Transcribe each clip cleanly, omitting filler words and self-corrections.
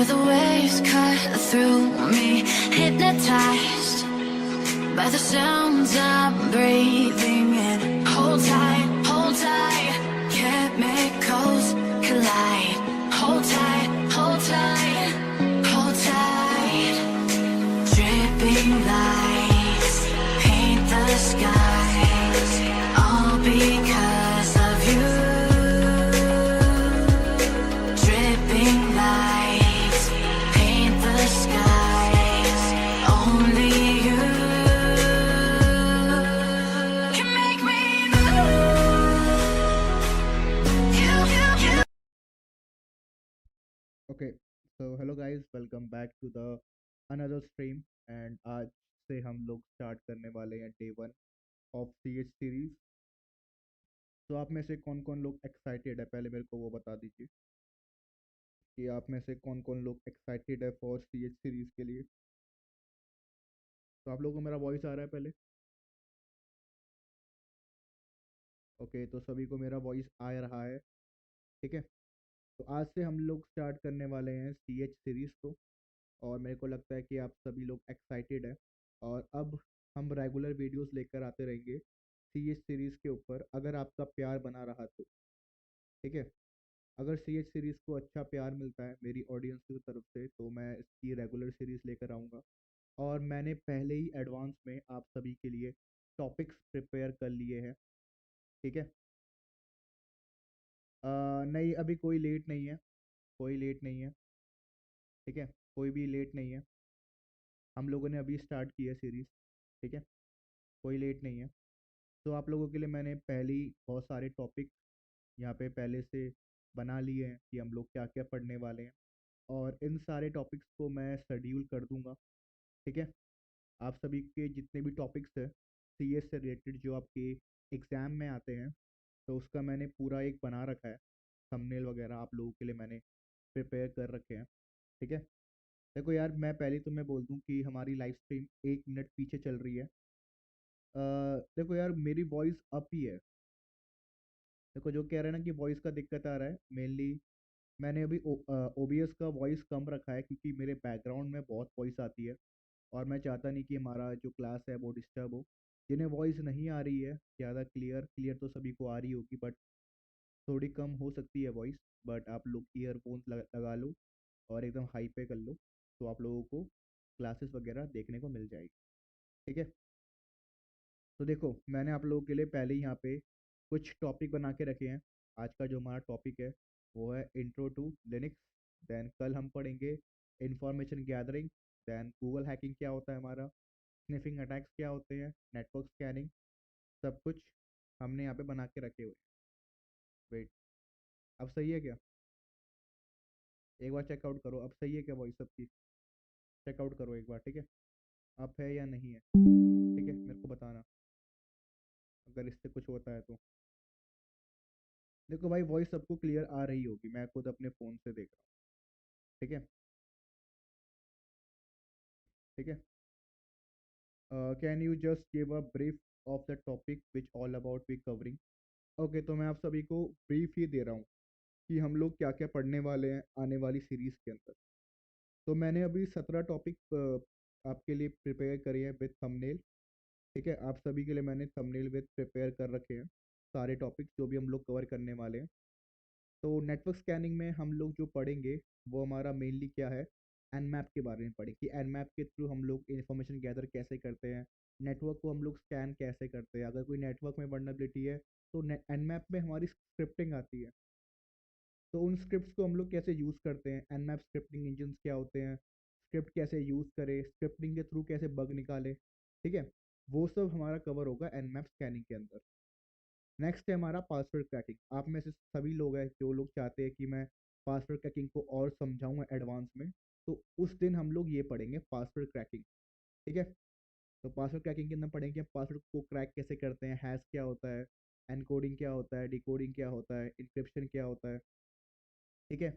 Hear the waves cut through me, hypnotized by the sounds I'm breathing in. Hold tight, chemicals collide. Hold tight, hold tight, hold tight. Dripping lights paint the skies, all because of you. Dripping lights paint the skies, only you can make me move. You. Okay so hello guys, welcome back to the another stream. And आज से हम लोग start करने वाले हैं day 1 of C H series. तो आप में से कौन कौन लोग एक्साइटेड है, पहले मेरे को वो बता दीजिए कि आप में से कौन कौन लोग एक्साइटेड है फॉर सी एच सीरीज के लिए। तो आप लोगों को मेरा वॉइस आ रहा है पहले? ओके, तो सभी को मेरा वॉइस आ रहा है, ठीक है। तो आज से हम लोग स्टार्ट करने वाले हैं सी एच सीरीज को, और मेरे को लगता है कि आप सभी लोग एक्साइटेड हैं। और अब हम रेगुलर वीडियोस लेकर आते रहेंगे सी एच सीरीज़ के ऊपर, अगर आपका प्यार बना रहा तो, ठीक है। अगर सी एच सीरीज़ को अच्छा प्यार मिलता है मेरी ऑडियंस की तरफ से, तो मैं इसकी रेगुलर सीरीज़ लेकर आऊँगा। और मैंने पहले ही एडवांस में आप सभी के लिए टॉपिक्स प्रिपेयर कर लिए हैं, ठीक है। नहीं, अभी कोई लेट नहीं है, कोई लेट नहीं है, ठीक है। कोई भी लेट नहीं है, हम लोगों ने अभी स्टार्ट की है सीरीज़, ठीक है। कोई लेट नहीं है। तो आप लोगों के लिए मैंने पहले ही बहुत सारे टॉपिक यहाँ पे पहले से बना लिए हैं कि हम लोग क्या क्या पढ़ने वाले हैं, और इन सारे टॉपिक्स को मैं शेड्यूल कर दूंगा, ठीक है। आप सभी के जितने भी टॉपिक्स हैं सी एस से रिलेटेड जो आपके एग्ज़ाम में आते हैं, तो उसका मैंने पूरा एक बना रखा है, थंबनेल वगैरह आप लोगों के लिए मैंने प्रिपेयर कर रखे हैं, ठीक है। देखो यार, मैं पहले तो मैं बोल दूं कि हमारी लाइव स्ट्रीम 1 मिनट पीछे चल रही है। देखो यार, मेरी वॉइस अप ही है। देखो, जो कह रहे हैं ना कि वॉइस का दिक्कत आ रहा है, मेनली मैंने अभी ओबीएस का वॉइस कम रखा है, क्योंकि मेरे बैकग्राउंड में बहुत वॉइस आती है, और मैं चाहता नहीं कि हमारा जो क्लास है वो डिस्टर्ब हो। जिन्हें वॉइस नहीं आ रही है ज़्यादा क्लियर क्लियर तो सभी को आ रही होगी, बट थोड़ी कम हो सकती है वॉइस। बट आप लोग ईयरफोन्स लगा लो और एकदम हाई पे कर लो, तो आप लोगों को क्लासेस वगैरह देखने को मिल जाएगी, ठीक है। तो देखो, मैंने आप लोगों के लिए पहले ही यहाँ पे कुछ टॉपिक बना के रखे हैं। आज का जो हमारा टॉपिक है वो है इंट्रो टू लिनक्स। देन कल हम पढ़ेंगे information gathering. Then Google hacking क्या होता है हमारा, स्निफिंग अटैक्स क्या होते हैं, नेटवर्क स्कैनिंग, सब कुछ हमने यहाँ पे बना के रखे हुए हैं। वेट, अब सही है क्या? एक बार चेकआउट करो, अब सही है क्या वॉइस सबकी? चेकआउट करो एक बार, ठीक है। अप है या नहीं है, ठीक है, मेरे को बताना अगर इससे कुछ होता है तो। देखो भाई, वॉइस सबको क्लियर आ रही होगी, मैं खुद अपने फ़ोन से देख रहा हूँ, ठीक है, ठीक है। Can you just give a brief of the topic which all about we covering. Okay, तो मैं आप सभी को ब्रीफ ही दे रहा हूँ कि हम लोग क्या क्या पढ़ने वाले हैं आने वाली सीरीज़ के अंदर। तो मैंने अभी 17 टॉपिक आपके लिए प्रिपेयर करे हैं विद थंबनेल, ठीक है। आप सभी के लिए मैंने थंबनेल विद प्रिपेयर कर रखे हैं, सारे टॉपिक्स जो भी हम लोग कवर करने वाले हैं। तो नेटवर्क स्कैनिंग में हम लोग जो पढ़ेंगे वो हमारा मेनली क्या है, एनमैप के बारे में पढ़ें कि एनमैप के थ्रू हम लोग इन्फॉर्मेशन गैदर कैसे करते हैं, नेटवर्क को हम लोग स्कैन कैसे करते हैं, अगर कोई नेटवर्क में वल्नरेबिलिटी है तो एनमैप में हमारी स्क्रिप्टिंग आती है, तो उन स्क्रिप्ट्स को हम लोग कैसे यूज़ करते हैं, एनमैप स्क्रिप्टिंग इंजन्स क्या होते हैं, स्क्रिप्ट कैसे यूज़ करें, स्क्रिप्टिंग के थ्रू कैसे बग निकालें, ठीक है। वो सब हमारा कवर होगा एनमैप स्कैनिंग के अंदर। नेक्स्ट है हमारा पासवर्ड क्रैकिंग। आप में से सभी लोग हैं जो लोग चाहते हैं कि मैं पासवर्ड क्रैकिंग को और समझाऊंगा एडवांस में, तो उस दिन हम लोग ये पढ़ेंगे पासवर्ड क्रैकिंग, ठीक है। तो पासवर्ड क्रैकिंग के अंदर पढ़ेंगे हम पासवर्ड को क्रैक कैसे करते हैं, हैश क्या होता है, एनकोडिंग क्या होता है, डिकोडिंग क्या होता है, इंक्रिप्शन क्या होता है, ठीक है।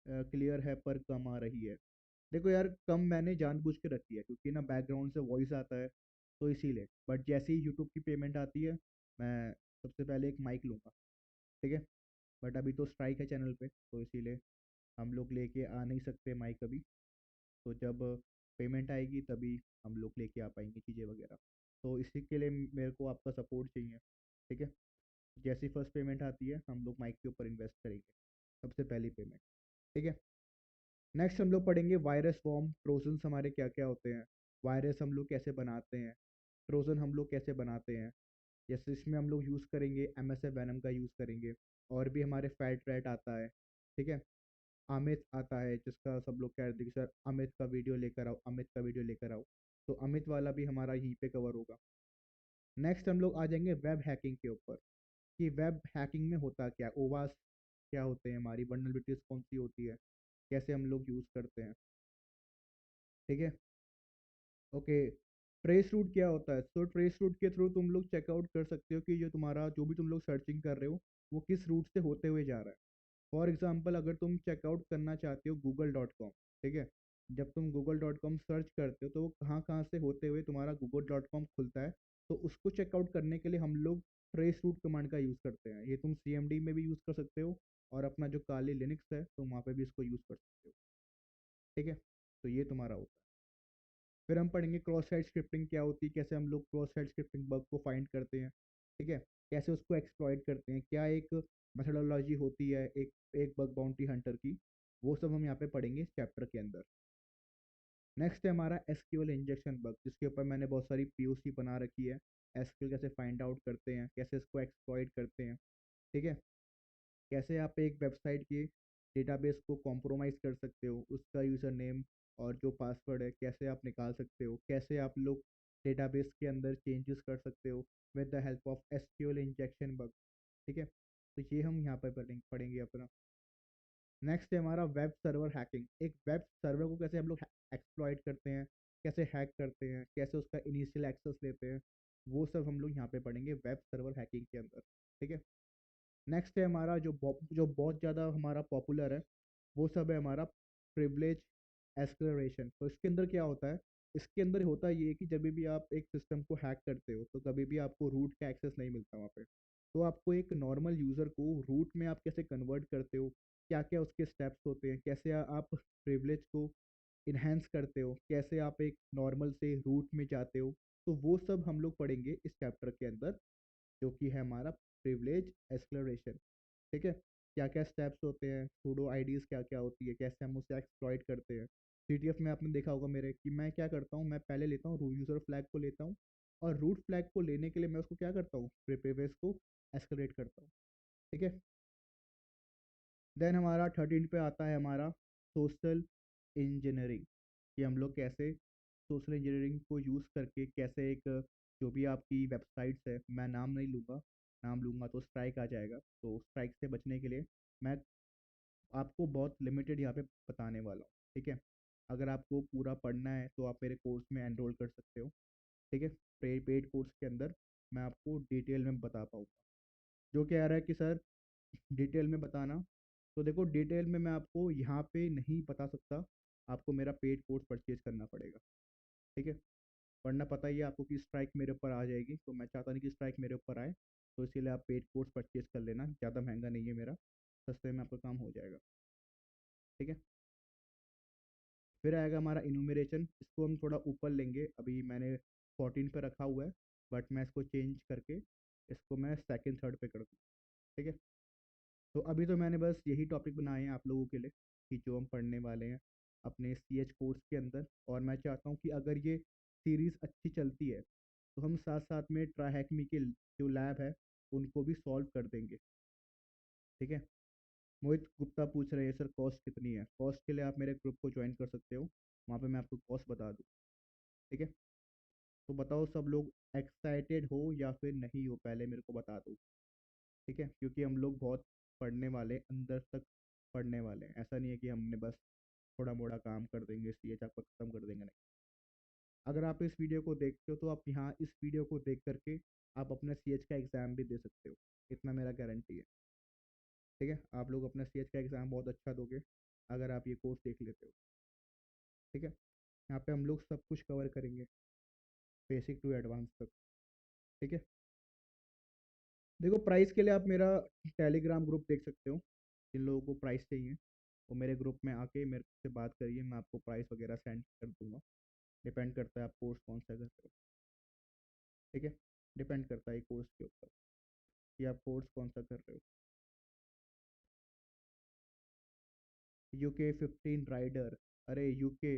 क्लियर है पर कम आ रही है। देखो यार, कम मैंने जानबूझ के रखी है क्योंकि ना बैकग्राउंड से वॉइस आता है, तो इसीलिए। बट जैसे ही यूट्यूब की पेमेंट आती है, मैं सबसे पहले एक माइक लूँगा, ठीक है। बट अभी तो स्ट्राइक है चैनल पे, तो इसीलिए हम लोग लेके आ नहीं सकते माइक अभी, तो जब पेमेंट आएगी तभी हम लोग लेके आ पाएंगे चीज़ें वगैरह। तो इसी के लिए मेरे को आपका सपोर्ट चाहिए, ठीक है। जैसी फर्स्ट पेमेंट आती है हम लोग माइक के ऊपर इन्वेस्ट करेंगे, सबसे पहली पेमेंट, ठीक है। नेक्स्ट हम लोग पढ़ेंगे वायरस फॉर्म ट्रोजन्स हमारे क्या क्या होते हैं, वायरस हम लोग कैसे बनाते हैं, ट्रोजन हम लोग कैसे बनाते हैं। जैसे इसमें हम लोग यूज़ करेंगे MSF वैनम का यूज़ करेंगे, और भी हमारे फैट रैट आता है, ठीक है। अमित आता है जिसका सब लोग कह रहे थे कि सर अमित का वीडियो लेकर आओ, अमित का वीडियो लेकर आओ, तो अमित वाला भी हमारा यहीं पे कवर होगा। नेक्स्ट हम लोग आ जाएंगे वेब हैकिंग के ऊपर, कि वेब हैकिंग में होता क्या, ओवास क्या होते हैं, हमारी वल्नरेबिलिटीज कौन सी होती है, कैसे हम लोग यूज़ करते हैं, ठीक है। ओके, ट्रेस रूट क्या होता है, तो ट्रेस रूट के थ्रू तुम लोग चेकआउट कर सकते हो कि जो तुम्हारा जो भी तुम लोग सर्चिंग कर रहे हो वो किस रूट से होते हुए जा रहा है। फॉर एग्जाम्पल अगर तुम चेकआउट करना चाहते हो google.com, ठीक है, जब तुम google.com सर्च करते हो तो वो कहाँ कहाँ से होते हुए तुम्हारा google.com खुलता है, तो उसको चेकआउट करने के लिए हम लोग ट्रेस रूट कमांड का यूज़ करते हैं। ये तुम CMD में भी यूज़ कर सकते हो, और अपना जो काली लिनक्स है तो वहाँ पे भी इसको यूज़ कर सकते हो, ठीक है। तो ये तुम्हारा होता है। फिर हम पढ़ेंगे क्रॉस साइट स्क्रिप्टिंग क्या होती है, कैसे हम लोग क्रॉस साइट स्क्रिप्टिंग बग को फाइंड करते हैं, ठीक है, कैसे उसको एक्सप्लॉइट करते हैं, क्या एक मेथडोलॉजी होती है एक एक बग बाउंटी हंटर की, वो सब हम यहाँ पे पढ़ेंगे इस चैप्टर के अंदर। नेक्स्ट है हमारा SQL इंजेक्शन बग, जिसके ऊपर मैंने बहुत सारी POC बना रखी है। SQL कैसे फाइंड आउट करते हैं, कैसे इसको एक्सप्लॉइट करते हैं, ठीक है, कैसे आप एक वेबसाइट के डेटाबेस को कॉम्प्रोमाइज़ कर सकते हो, उसका यूज़र नेम और जो पासवर्ड है कैसे आप निकाल सकते हो, कैसे आप लोग डेटाबेस के अंदर चेंजेस कर सकते हो with the help of SQL injection bug, ठीक है। तो ये हम यहाँ पर पढ़ेंगे अपना। नेक्स्ट है हमारा वेब सर्वर हैकिंग, एक वेब सर्वर को कैसे हम लोग एक्सप्लॉइट करते हैं, कैसे हैक करते हैं, कैसे उसका इनिशियल एक्सेस लेते हैं, वो सब हम लोग यहाँ पे पढ़ेंगे वेब सर्वर हैकिंग के अंदर, ठीक है। नेक्स्ट है हमारा जो बहुत ज़्यादा हमारा पॉपुलर है, वो सब है हमारा प्रिविलेज एस्क्लरेशन। तो इसके अंदर क्या होता है, इसके अंदर होता ये है कि जब भी आप एक सिस्टम को हैक करते हो तो कभी भी आपको रूट का एक्सेस नहीं मिलता वहाँ पे, तो आपको एक नॉर्मल यूज़र को रूट में आप कैसे कन्वर्ट करते हो, क्या क्या उसके स्टेप्स होते हैं, कैसे आप प्रिविलेज को इन्हेंस करते हो, कैसे आप एक नॉर्मल से रूट में जाते हो, तो वो सब हम लोग पढ़ेंगे इस चैप्टर के अंदर, जो कि है हमारा प्रिविलेज एक्सप्लोरेशन, ठीक है। क्या क्या स्टेप्स होते हैं, सूडो आईडीज क्या क्या होती है, कैसे हम उसे एक्सप्लॉइट करते हैं। CTF में आपने देखा होगा मेरे कि मैं क्या करता हूँ, मैं पहले लेता हूँ यूज़र फ्लैग को लेता हूँ, और रूट फ्लैग को लेने के लिए मैं उसको क्या करता हूँ, प्रिविलेज को एस्केलेट करता हूँ, ठीक है। देन हमारा 13 पे आता है हमारा सोशल इंजीनियरिंग, कि हम लोग कैसे सोशल इंजीनियरिंग को यूज़ करके कैसे एक जो भी आपकी वेबसाइट्स है, मैं नाम नहीं लूँगा, नाम लूँगा तो स्ट्राइक आ जाएगा, तो स्ट्राइक से बचने के लिए मैं आपको बहुत लिमिटेड यहाँ पे बताने वाला हूँ, ठीक है। अगर आपको पूरा पढ़ना है तो आप मेरे कोर्स में एनरोल कर सकते हो, ठीक है। पेड कोर्स के अंदर मैं आपको डिटेल में बता पाऊँगा। जो कह रहा है कि सर डिटेल में बताना, तो देखो डिटेल में मैं आपको यहाँ पे नहीं बता सकता, आपको मेरा पेड कोर्स परचेज करना पड़ेगा, ठीक है। वरना पता ही है आपको कि स्ट्राइक मेरे ऊपर आ जाएगी, तो मैं चाहता नहीं कि स्ट्राइक मेरे ऊपर आए, तो इसीलिए आप पेड कोर्स परचेज कर लेना, ज़्यादा महंगा नहीं है मेरा, सस्ते में आपका काम हो जाएगा, ठीक है। फिर आएगा हमारा इनूमरेशन, इसको हम थोड़ा ऊपर लेंगे, अभी मैंने 14 पे रखा हुआ है, बट मैं इसको चेंज करके इसको मैं सेकंड थर्ड पे कर दूँ, ठीक है। तो अभी तो मैंने बस यही टॉपिक बनाए हैं आप लोगों के लिए, कि जो हम पढ़ने वाले हैं अपने CH कोर्स के अंदर, और मैं चाहता हूँ कि अगर ये सीरीज़ अच्छी चलती है तो हम साथ साथ में ट्राहैकमी के जो लैब है उनको भी सॉल्व कर देंगे, ठीक है। मोहित गुप्ता पूछ रहे हैं सर कॉस्ट कितनी है, कॉस्ट के लिए आप मेरे ग्रुप को ज्वाइन कर सकते हो, वहाँ पे मैं आपको कॉस्ट बता दूँ, ठीक है। तो बताओ सब लोग एक्साइटेड हो या फिर नहीं हो, पहले मेरे को बता दो, ठीक है, क्योंकि हम लोग बहुत पढ़ने वाले, अंदर तक पढ़ने वाले हैं, ऐसा नहीं है कि हमने बस थोड़ा मोड़ा काम कर देंगे CH आपका ख़त्म कर देंगे, नहीं। अगर आप इस वीडियो को देखते हो तो आप यहाँ इस वीडियो को देख करके आप अपना CH का एग्ज़ाम भी दे सकते हो, इतना मेरा गारंटी है, ठीक है। आप लोग अपना CH का एग्ज़ाम बहुत अच्छा दोगे अगर आप ये कोर्स देख लेते हो, ठीक है। यहाँ पे हम लोग सब कुछ कवर करेंगे, बेसिक टू एडवांस तक, ठीक है। देखो प्राइस के लिए आप मेरा टेलीग्राम ग्रुप देख सकते हो, जिन लोगों को प्राइस चाहिए, वो मेरे ग्रुप में आके मेरे से बात करिए, मैं आपको प्राइस वगैरह सेंड कर दूंगा। डिपेंड करता है आप कोर्स कौन सा कर रहे हो। ठीक है, डिपेंड करता है कोर्स के ऊपर कि आप कोर्स कौन सा कर रहे हो। UK 15 राइडर, अरे यूके,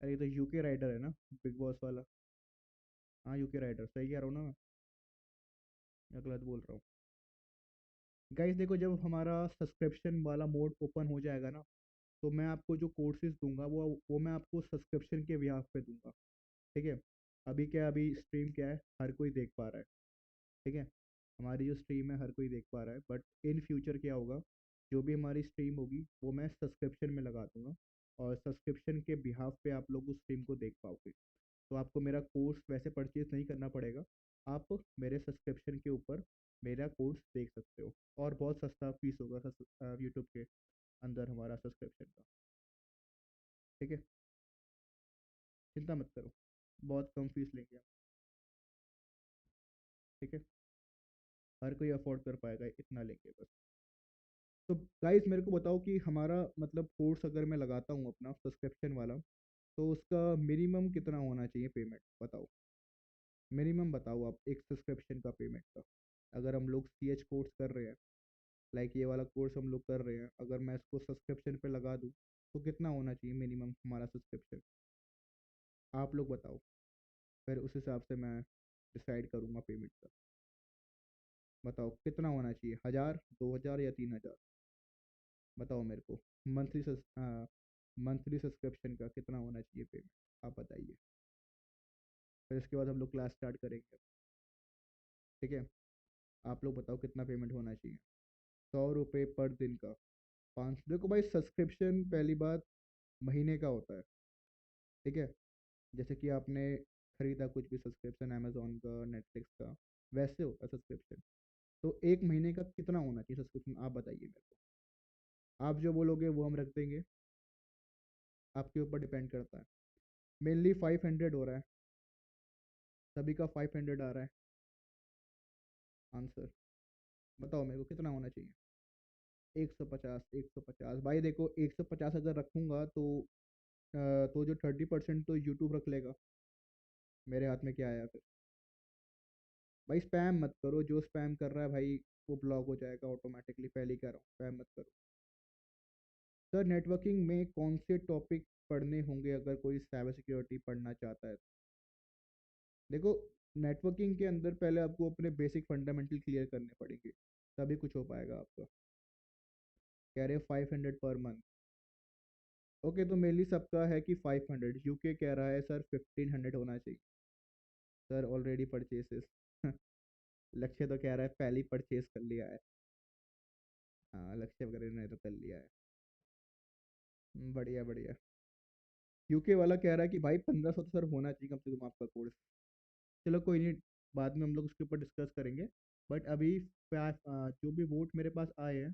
अरे ये तो यूके राइडर है ना, बिग बॉस वाला। हाँ यूके राइडर, सही कह रहा हूँ ना मैं, या गलत बोल रहा हूँ? गाइस देखो, जब हमारा सब्सक्रिप्शन वाला मोड ओपन हो जाएगा ना, तो मैं आपको जो कोर्सेज दूंगा वो मैं आपको सब्सक्रिप्शन के ब्याह पे दूंगा। ठीक है, अभी क्या, अभी स्ट्रीम क्या है, हर कोई देख पा रहा है। ठीक है, हमारी जो स्ट्रीम है हर कोई देख पा रहा है, बट इन फ्यूचर क्या होगा, जो भी हमारी स्ट्रीम होगी वो मैं सब्सक्रिप्शन में लगा दूंगा, और सब्सक्रिप्शन के बिहाफ पे आप लोग उस स्ट्रीम को देख पाओगे। तो आपको मेरा कोर्स वैसे परचेज नहीं करना पड़ेगा, आप मेरे सब्सक्रिप्शन के ऊपर मेरा कोर्स देख सकते हो, और बहुत सस्ता फीस होगा यूट्यूब के अंदर हमारा सब्सक्रिप्शन का। ठीक है, चिंता मत करो, बहुत कम फीस लेंगे हम। ठीक है, हर कोई अफोर्ड कर पाएगा, इतना लेंगे बस। तो गाइस मेरे को बताओ कि हमारा मतलब कोर्स अगर मैं लगाता हूँ अपना सब्सक्रिप्शन वाला, तो उसका मिनिमम कितना होना चाहिए पेमेंट, बताओ। मिनिमम बताओ आप एक सब्सक्रिप्शन का पेमेंट का। अगर हम लोग CH कोर्स कर रहे हैं, लाइक ये वाला कोर्स हम लोग कर रहे हैं, अगर मैं इसको सब्सक्रिप्शन पे लगा दूँ तो कितना होना चाहिए मिनिमम हमारा सब्सक्रिप्शन, आप लोग बताओ। फिर उस हिसाब से मैं डिसाइड करूँगा पेमेंट का। बताओ कितना होना चाहिए, 1000, 2000 या 3000? बताओ मेरे को। मंथली मंथली सब्सक्रिप्शन का कितना होना चाहिए पेमेंट, आप बताइए। फिर इसके बाद हम लोग क्लास स्टार्ट करेंगे। ठीक है, आप लोग बताओ कितना पेमेंट होना चाहिए। 100 रुपये पर दिन का, 500? देखो भाई, सब्सक्रिप्शन पहली बात महीने का होता है। ठीक है, जैसे कि आपने खरीदा कुछ भी सब्सक्रिप्शन अमेजोन का, नेटफ्लिक्स का, वैसे होता है सब्सक्रिप्शन। तो एक महीने का कितना होना चाहिए सब्सक्रिप्शन, आप बताइए मेरे को। आप जो बोलोगे वो हम रख देंगे, आपके ऊपर डिपेंड करता है। मेनली 500 हो रहा है, सभी का 500 आ रहा है आंसर। बताओ मेरे को कितना होना चाहिए। 150, 150 भाई देखो, 150 अगर रखूंगा तो जो 30% तो यूट्यूब रख लेगा, मेरे हाथ में क्या आया फिर। भाई स्पैम मत करो, जो स्पैम कर रहा है भाई वो ब्लॉक हो जाएगा ऑटोमेटिकली, पहले ही कह रहा हूँ, स्पैम मत करो। सर नेटवर्किंग में कौन से टॉपिक पढ़ने होंगे अगर कोई साइबर सिक्योरिटी पढ़ना चाहता है? देखो, नेटवर्किंग के अंदर पहले आपको अपने बेसिक फंडामेंटल क्लियर करने पड़ेंगे, तभी कुछ हो पाएगा आपका। कह रहे 500 पर मंथ? ओके, तो मेनली सबका है कि 500, यूके कह रहा है सर 1500 होना चाहिए। सर ऑलरेडी परचेसेस लक्ष्य तो कह रहा है पहले ही परचेस कर लिया है। हाँ, लक्ष्य वगैरह ने तो कर लिया है। बढ़िया बढ़िया। यूके वाला कह रहा है कि भाई 1500 तो सर होना चाहिए कम से कम आपका कोर्स। चलो कोई नहीं, बाद में हम लोग उसके ऊपर डिस्कस करेंगे। बट अभी जो भी वोट मेरे पास आए हैं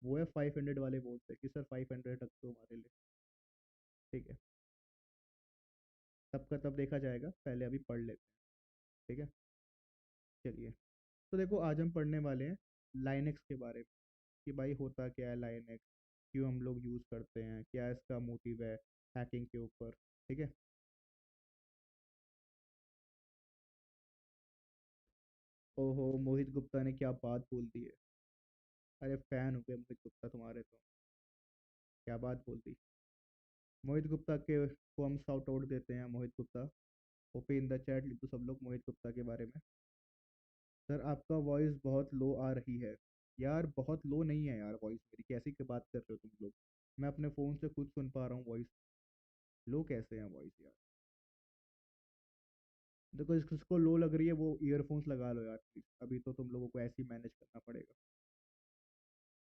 वो है 500 वाले वोट है, कि सर 500 तक तो हमारे लिए। ठीक है, तब का तब देखा जाएगा, पहले अभी पढ़ लेते हैं। ठीक है, चलिए। तो देखो, आज हम पढ़ने वाले हैं लाइनेक्स के बारे में, कि भाई होता क्या है लाइनेक्स, क्यों हम लोग यूज़ करते हैं, क्या इसका मोटिव है हैकिंग के ऊपर। ठीक है। ओहो, मोहित गुप्ता ने क्या बात बोल दी है। अरे फैन हो गए मोहित गुप्ता तुम्हारे तो, क्या बात बोल दी। मोहित गुप्ता के को हम शाउट आउट देते हैं, Mohit Gupta. OP in the chat लिख दो सब लोग मोहित गुप्ता के बारे में। सर आपका वॉइस बहुत लो आ रही है। यार बहुत लो नहीं है यार वॉइस मेरी, कैसी की बात कर रहे हो तुम लोग। मैं अपने फ़ोन से खुद सुन पा रहा हूँ वॉइस, लो कैसे है वॉइस यार। देखो, जिसको लो लग रही है वो ईयरफोन्स लगा लो यार प्लीज, अभी तो तुम लोगों को ऐसे ही मैनेज करना पड़ेगा।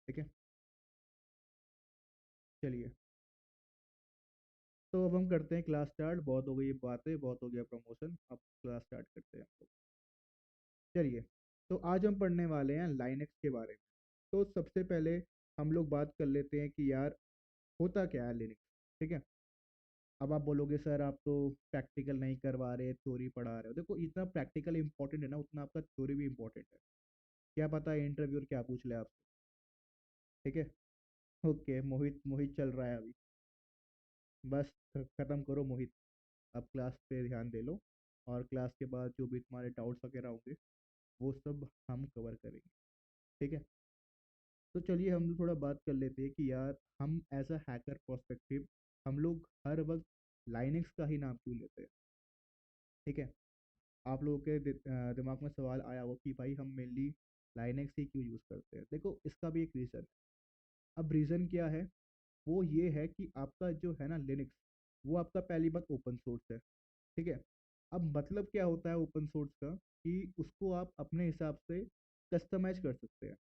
ठीक है, चलिए। तो अब हम करते हैं क्लास स्टार्ट, बहुत हो गई बातें, बहुत हो गया प्रमोशन, अब क्लास स्टार्ट करते हैं हम लोग। चलिए, तो आज हम पढ़ने वाले हैं लाइनेक्स के बारे में। तो सबसे पहले हम लोग बात कर लेते हैं कि यार होता क्या है लिनक्स। ठीक है, अब आप बोलोगे सर आप तो प्रैक्टिकल नहीं करवा रहे, थ्योरी पढ़ा रहे हो। देखो, इतना प्रैक्टिकल इंपॉर्टेंट है ना, उतना आपका थ्योरी भी इंपॉर्टेंट है। क्या पता है इंटरव्यूअर क्या पूछ ले आपसे। ठीक है, ओके, मोहित मोहित चल रहा है अभी। बस खत्म करो मोहित। अब क्लास पे ध्यान दे लो, और क्लास के बाद जो भी तुम्हारे डाउट्स वगैरह होंगे वो सब हम कवर करेंगे। ठीक है। तो चलिए हम लोग थोड़ा बात कर लेते हैं कि यार हम एज अ हैकर पर्सपेक्टिव हम लोग हर वक्त लाइनक्स का ही नाम क्यों लेते हैं। ठीक है। आप लोगों के दिमाग में सवाल आया हो कि भाई हम मेनली लाइनक्स ही क्यों यूज़ करते हैं। देखो इसका भी एक रीज़न है। अब रीज़न क्या है? वो ये है कि आपका जो है ना लिनक्स, वो आपका पहली बात ओपन सोर्स है। ठीक है। अब मतलब क्या होता है ओपन सोर्स का, कि उसको आप अपने हिसाब से कस्टमाइज कर सकते हैं।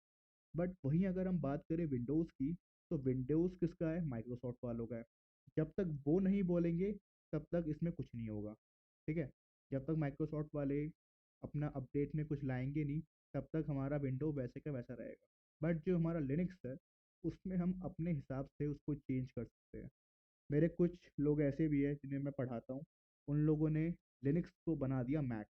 बट वहीं अगर हम बात करें विंडोज़ की, तो विंडोज़ किसका है? माइक्रोसॉफ्ट वालों का है। जब तक वो नहीं बोलेंगे तब तक इसमें कुछ नहीं होगा। ठीक है। जब तक माइक्रोसॉफ्ट वाले अपना अपडेट में कुछ लाएंगे नहीं, तब तक हमारा विंडो वैसे का वैसा रहेगा। बट जो हमारा लिनक्स है, उसमें हम अपने हिसाब से उसको चेंज कर सकते हैं। मेरे कुछ लोग ऐसे भी हैं जिन्हें मैं पढ़ाता हूँ, उन लोगों ने लिनक्स को बना दिया मैक।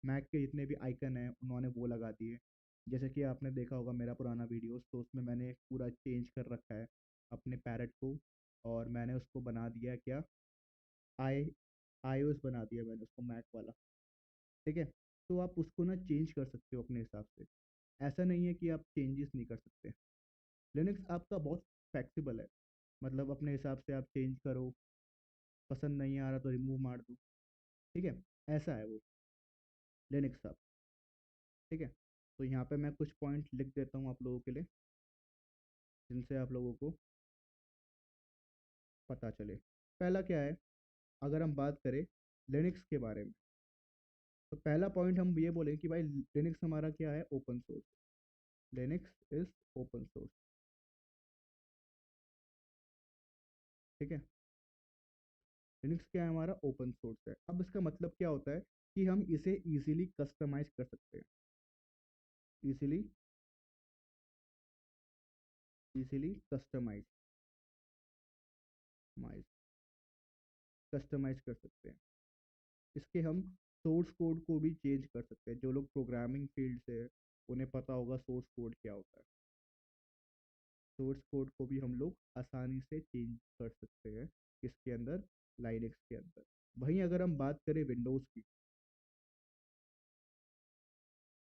मैक के जितने भी आइकन हैं उन्होंने वो लगा दिए। जैसे कि आपने देखा होगा मेरा पुराना वीडियोस, तो उसमें मैंने पूरा चेंज कर रखा है अपने पैरट को। और मैंने उसको बना दिया क्या, आई iOS बना दिया मैंने उसको, मैक वाला। ठीक है। तो आप उसको ना चेंज कर सकते हो अपने हिसाब से। ऐसा नहीं है कि आप चेंजेस नहीं कर सकते। लिनक्स आपका बहुत फ्लेक्सिबल है, मतलब अपने हिसाब से आप चेंज करो, पसंद नहीं आ रहा तो रिमूव मार दो। ठीक है। ऐसा है वो लिनक्स आप। ठीक है। तो यहाँ पे मैं कुछ पॉइंट लिख देता हूँ आप लोगों के लिए, जिनसे आप लोगों को पता चले। पहला क्या है, अगर हम बात करें लिनक्स के बारे में, तो पहला पॉइंट हम ये बोलें कि भाई लिनक्स हमारा क्या है? Open source. Linux is open source. ठीक है। लिनक्स क्या है? हमारा ओपन सोर्स है। अब इसका मतलब क्या होता है कि हम इसे इजीली कस्टमाइज कर सकते हैं। इजीली, इजीली कस्टमाइज, कस्टमाइज कर सकते हैं। इसके हम सोर्स कोड को भी चेंज कर सकते हैं। जो लोग प्रोग्रामिंग फील्ड से हैं, उन्हें पता होगा सोर्स कोड क्या होता है। सोर्स कोड को भी हम लोग आसानी से चेंज कर सकते हैं इसके अंदर, लाइनक्स के अंदर। वहीं अगर हम बात करें विंडोज़ की,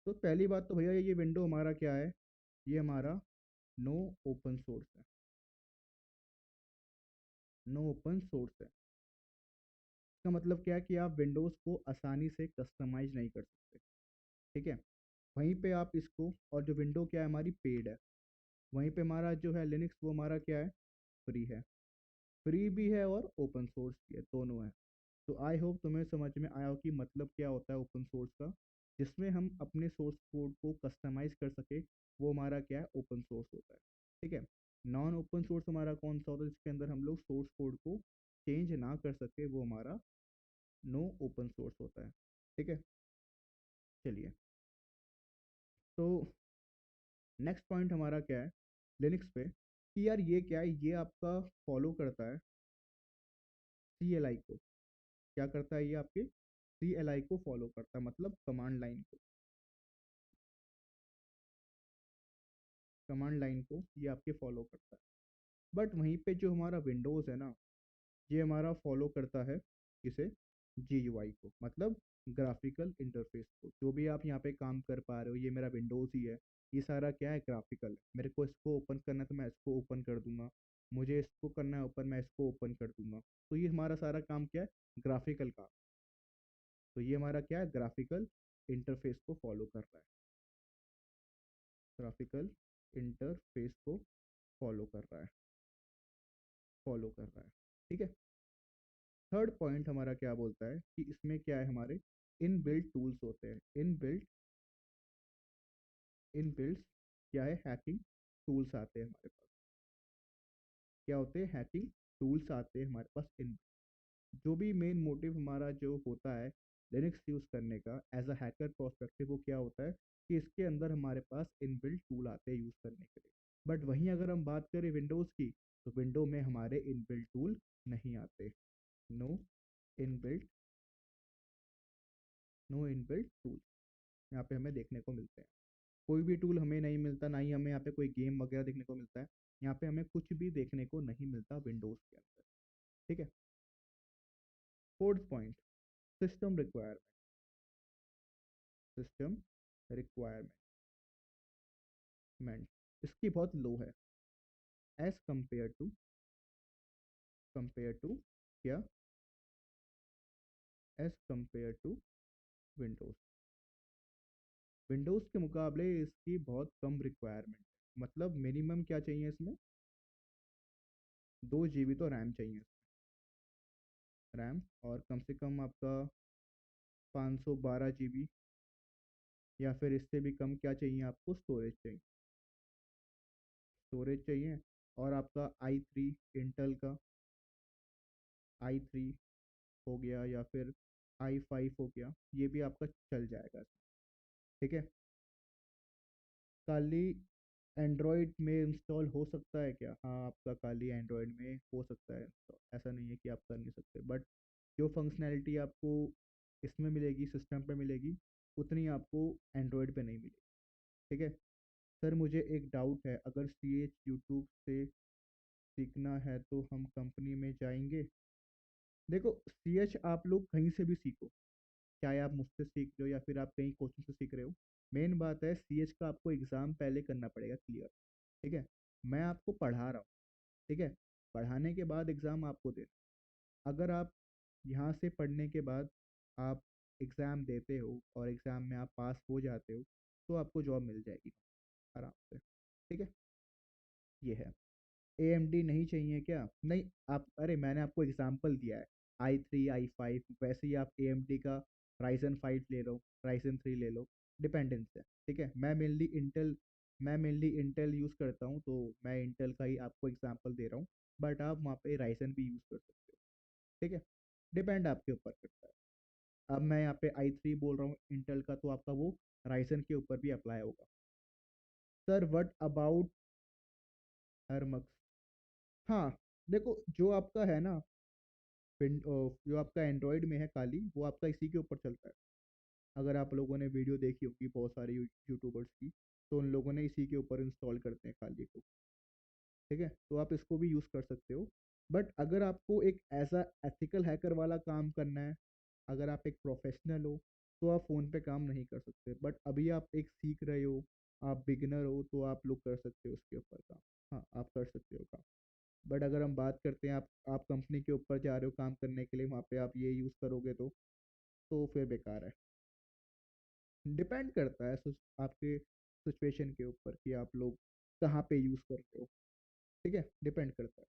तो पहली बात तो भैया ये विंडो हमारा क्या है? ये हमारा नो ओपन सोर्स है। नो ओपन सोर्स है। इसका मतलब क्या है कि आप विंडोज़ को आसानी से कस्टमाइज नहीं कर सकते। ठीक है। वहीं पे आप इसको, और जो विंडो क्या है हमारी पेड है, वहीं पे हमारा जो है लिनक्स वो हमारा क्या है? फ्री है। फ्री भी है और ओपन सोर्स भी है, दोनों है। तो आई होप तुम्हें समझ में आया हो कि मतलब क्या होता है ओपन सोर्स का। जिसमें हम अपने सोर्स कोड को कस्टमाइज कर सके, वो हमारा क्या है? ओपन सोर्स होता है। ठीक है। नॉन ओपन सोर्स हमारा कौन सा होता है? जिसके अंदर हम लोग सोर्स कोड को चेंज ना कर सके, वो हमारा नो ओपन सोर्स होता है। ठीक है। चलिए, तो नेक्स्ट पॉइंट हमारा क्या है लिनक्स पे, कि यार ये क्या है? ये आपका फॉलो करता है CLI को। क्या करता है ये? आपके CLI को फॉलो करता है, मतलब कमांड लाइन को। कमांड लाइन को ये आपके फॉलो करता है। बट वहीं पे जो हमारा विंडोज़ है ना, ये हमारा फॉलो करता है किसे? GUI को, मतलब ग्राफिकल इंटरफेस को। जो भी आप यहाँ पे काम कर पा रहे हो, ये मेरा विंडोज़ ही है। ये सारा क्या है? ग्राफिकल है। मेरे को इसको ओपन करना है तो मैं इसको ओपन कर दूंगा, मुझे इसको करना है ओपन, मैं इसको ओपन कर दूंगा। तो ये हमारा सारा काम क्या है? ग्राफिकल काम। तो ये हमारा क्या है? ग्राफिकल इंटरफेस को फॉलो कर रहा है। ग्राफिकल इंटरफेस को फॉलो कर रहा है, फॉलो कर रहा है। ठीक है। थर्ड पॉइंट हमारा क्या बोलता है कि इसमें क्या है? हमारे इनबिल्ट टूल्स होते हैं। इनबिल्ट क्या है? हैकिंग टूल्स आते हैं हमारे पास। क्या होते हैं? हैकिंग टूल्स आते हैं हमारे पास इन। जो भी मेन मोटिव हमारा जो होता है लिनक्स यूज़ करने का एज अ हैकर प्रोस्पेक्टिव, वो क्या होता है कि इसके अंदर हमारे पास इनबिल्ट टूल आते हैं यूज़ करने के लिए। बट वहीं अगर हम बात करें विंडोज़ की, तो विंडो में हमारे इनबिल्ट टूल नहीं आते। No inbuilt, no inbuilt tool यहाँ पे हमें देखने को मिलते हैं। कोई भी टूल हमें नहीं मिलता, ना ही हमें यहाँ पे कोई गेम वगैरह देखने को मिलता है। यहाँ पे हमें कुछ भी देखने को नहीं मिलता विंडोज़ के अंदर। ठीक है। Fourth point, system requirement. System requirement इसकी बहुत लो है एज कंपेयर टू क्या, as compare to Windows. Windows के मुकाबले इसकी बहुत कम रिक्वायरमेंट है। मतलब मिनिमम क्या चाहिए इसमें, 2 GB तो रैम चाहिए रैम, और कम से कम आपका 512 GB, या फिर इससे भी कम क्या चाहिए आपको, स्टोरेज चाहिए। और आपका i3, इंटेल का i3 हो गया, या फिर i5 हो गया, ये भी आपका चल जाएगा। ठीक है। काली एंड्रॉयड में इंस्टॉल हो सकता है क्या, हाँ आपका काली एंड्रॉयड में हो सकता है install। ऐसा नहीं है कि आप कर नहीं सकते, बट जो फंक्शनैलिटी आपको इसमें मिलेगी, सिस्टम पे मिलेगी, उतनी आपको एंड्रॉयड पे नहीं मिलेगी। ठीक है। सर मुझे एक डाउट है, अगर सी एच यूट्यूब से सीखना है तो हम कंपनी में जाएंगे। देखो, सी एच आप लोग कहीं से भी सीखो, चाहे आप मुझसे सीख रहे हो या फिर आप कहीं कोचिंग से सीख रहे हो, मेन बात है सी एच का आपको एग्ज़ाम पहले करना पड़ेगा क्लियर। ठीक है। मैं आपको पढ़ा रहा हूँ, ठीक है, पढ़ाने के बाद एग्ज़ाम आपको देना। अगर आप यहाँ से पढ़ने के बाद आप एग्ज़ाम देते हो और एग्ज़ाम में आप पास हो जाते हो, तो आपको जॉब मिल जाएगी आराम से। ठीक है। ये है। AMD नहीं चाहिए क्या, नहीं आप, अरे मैंने आपको एग्जांपल दिया है, i3 i5, वैसे ही आप AMD का Ryzen 5 ले लो, Ryzen 3 ले लो, डिपेंडेंस है। ठीक है। मैं मेनली इंटेल यूज़ करता हूँ, तो मैं इंटेल का ही आपको एग्जांपल दे रहा हूँ, बट आप वहाँ पे Ryzen भी यूज़ कर सकते हो। ठीक है। डिपेंड आपके ऊपर करता है। अब मैं यहाँ पे i3 बोल रहा हूँ इंटेल का, तो आपका वो Ryzen के ऊपर भी अप्लाई होगा। Sir what about Termux. हाँ, देखो जो आपका है ना, जो आपका एंड्रॉयड में है काली, वो आपका इसी के ऊपर चलता है। अगर आप लोगों ने वीडियो देखी होगी बहुत सारे यूट्यूबर्स की, तो उन लोगों ने इसी के ऊपर इंस्टॉल करते हैं काली को। ठीक है। तो आप इसको भी यूज़ कर सकते हो, बट अगर आपको एक ऐसा एथिकल हैकर वाला काम करना है, अगर आप एक प्रोफेशनल हो, तो आप फ़ोन पे काम नहीं कर सकते। बट अभी आप एक सीख रहे हो, आप बिगिनर हो, तो आप लोग कर सकते हो उसके ऊपर काम। हाँ, आप कर सकते हो काम। बट अगर हम बात करते हैं, आप कंपनी के ऊपर जा रहे हो काम करने के लिए, वहाँ पे आप ये यूज़ करोगे तो फिर बेकार है। डिपेंड करता है आपके सिचुएशन के ऊपर कि आप लोग कहाँ पे यूज़ कर रहे हो। ठीक है। डिपेंड करता है।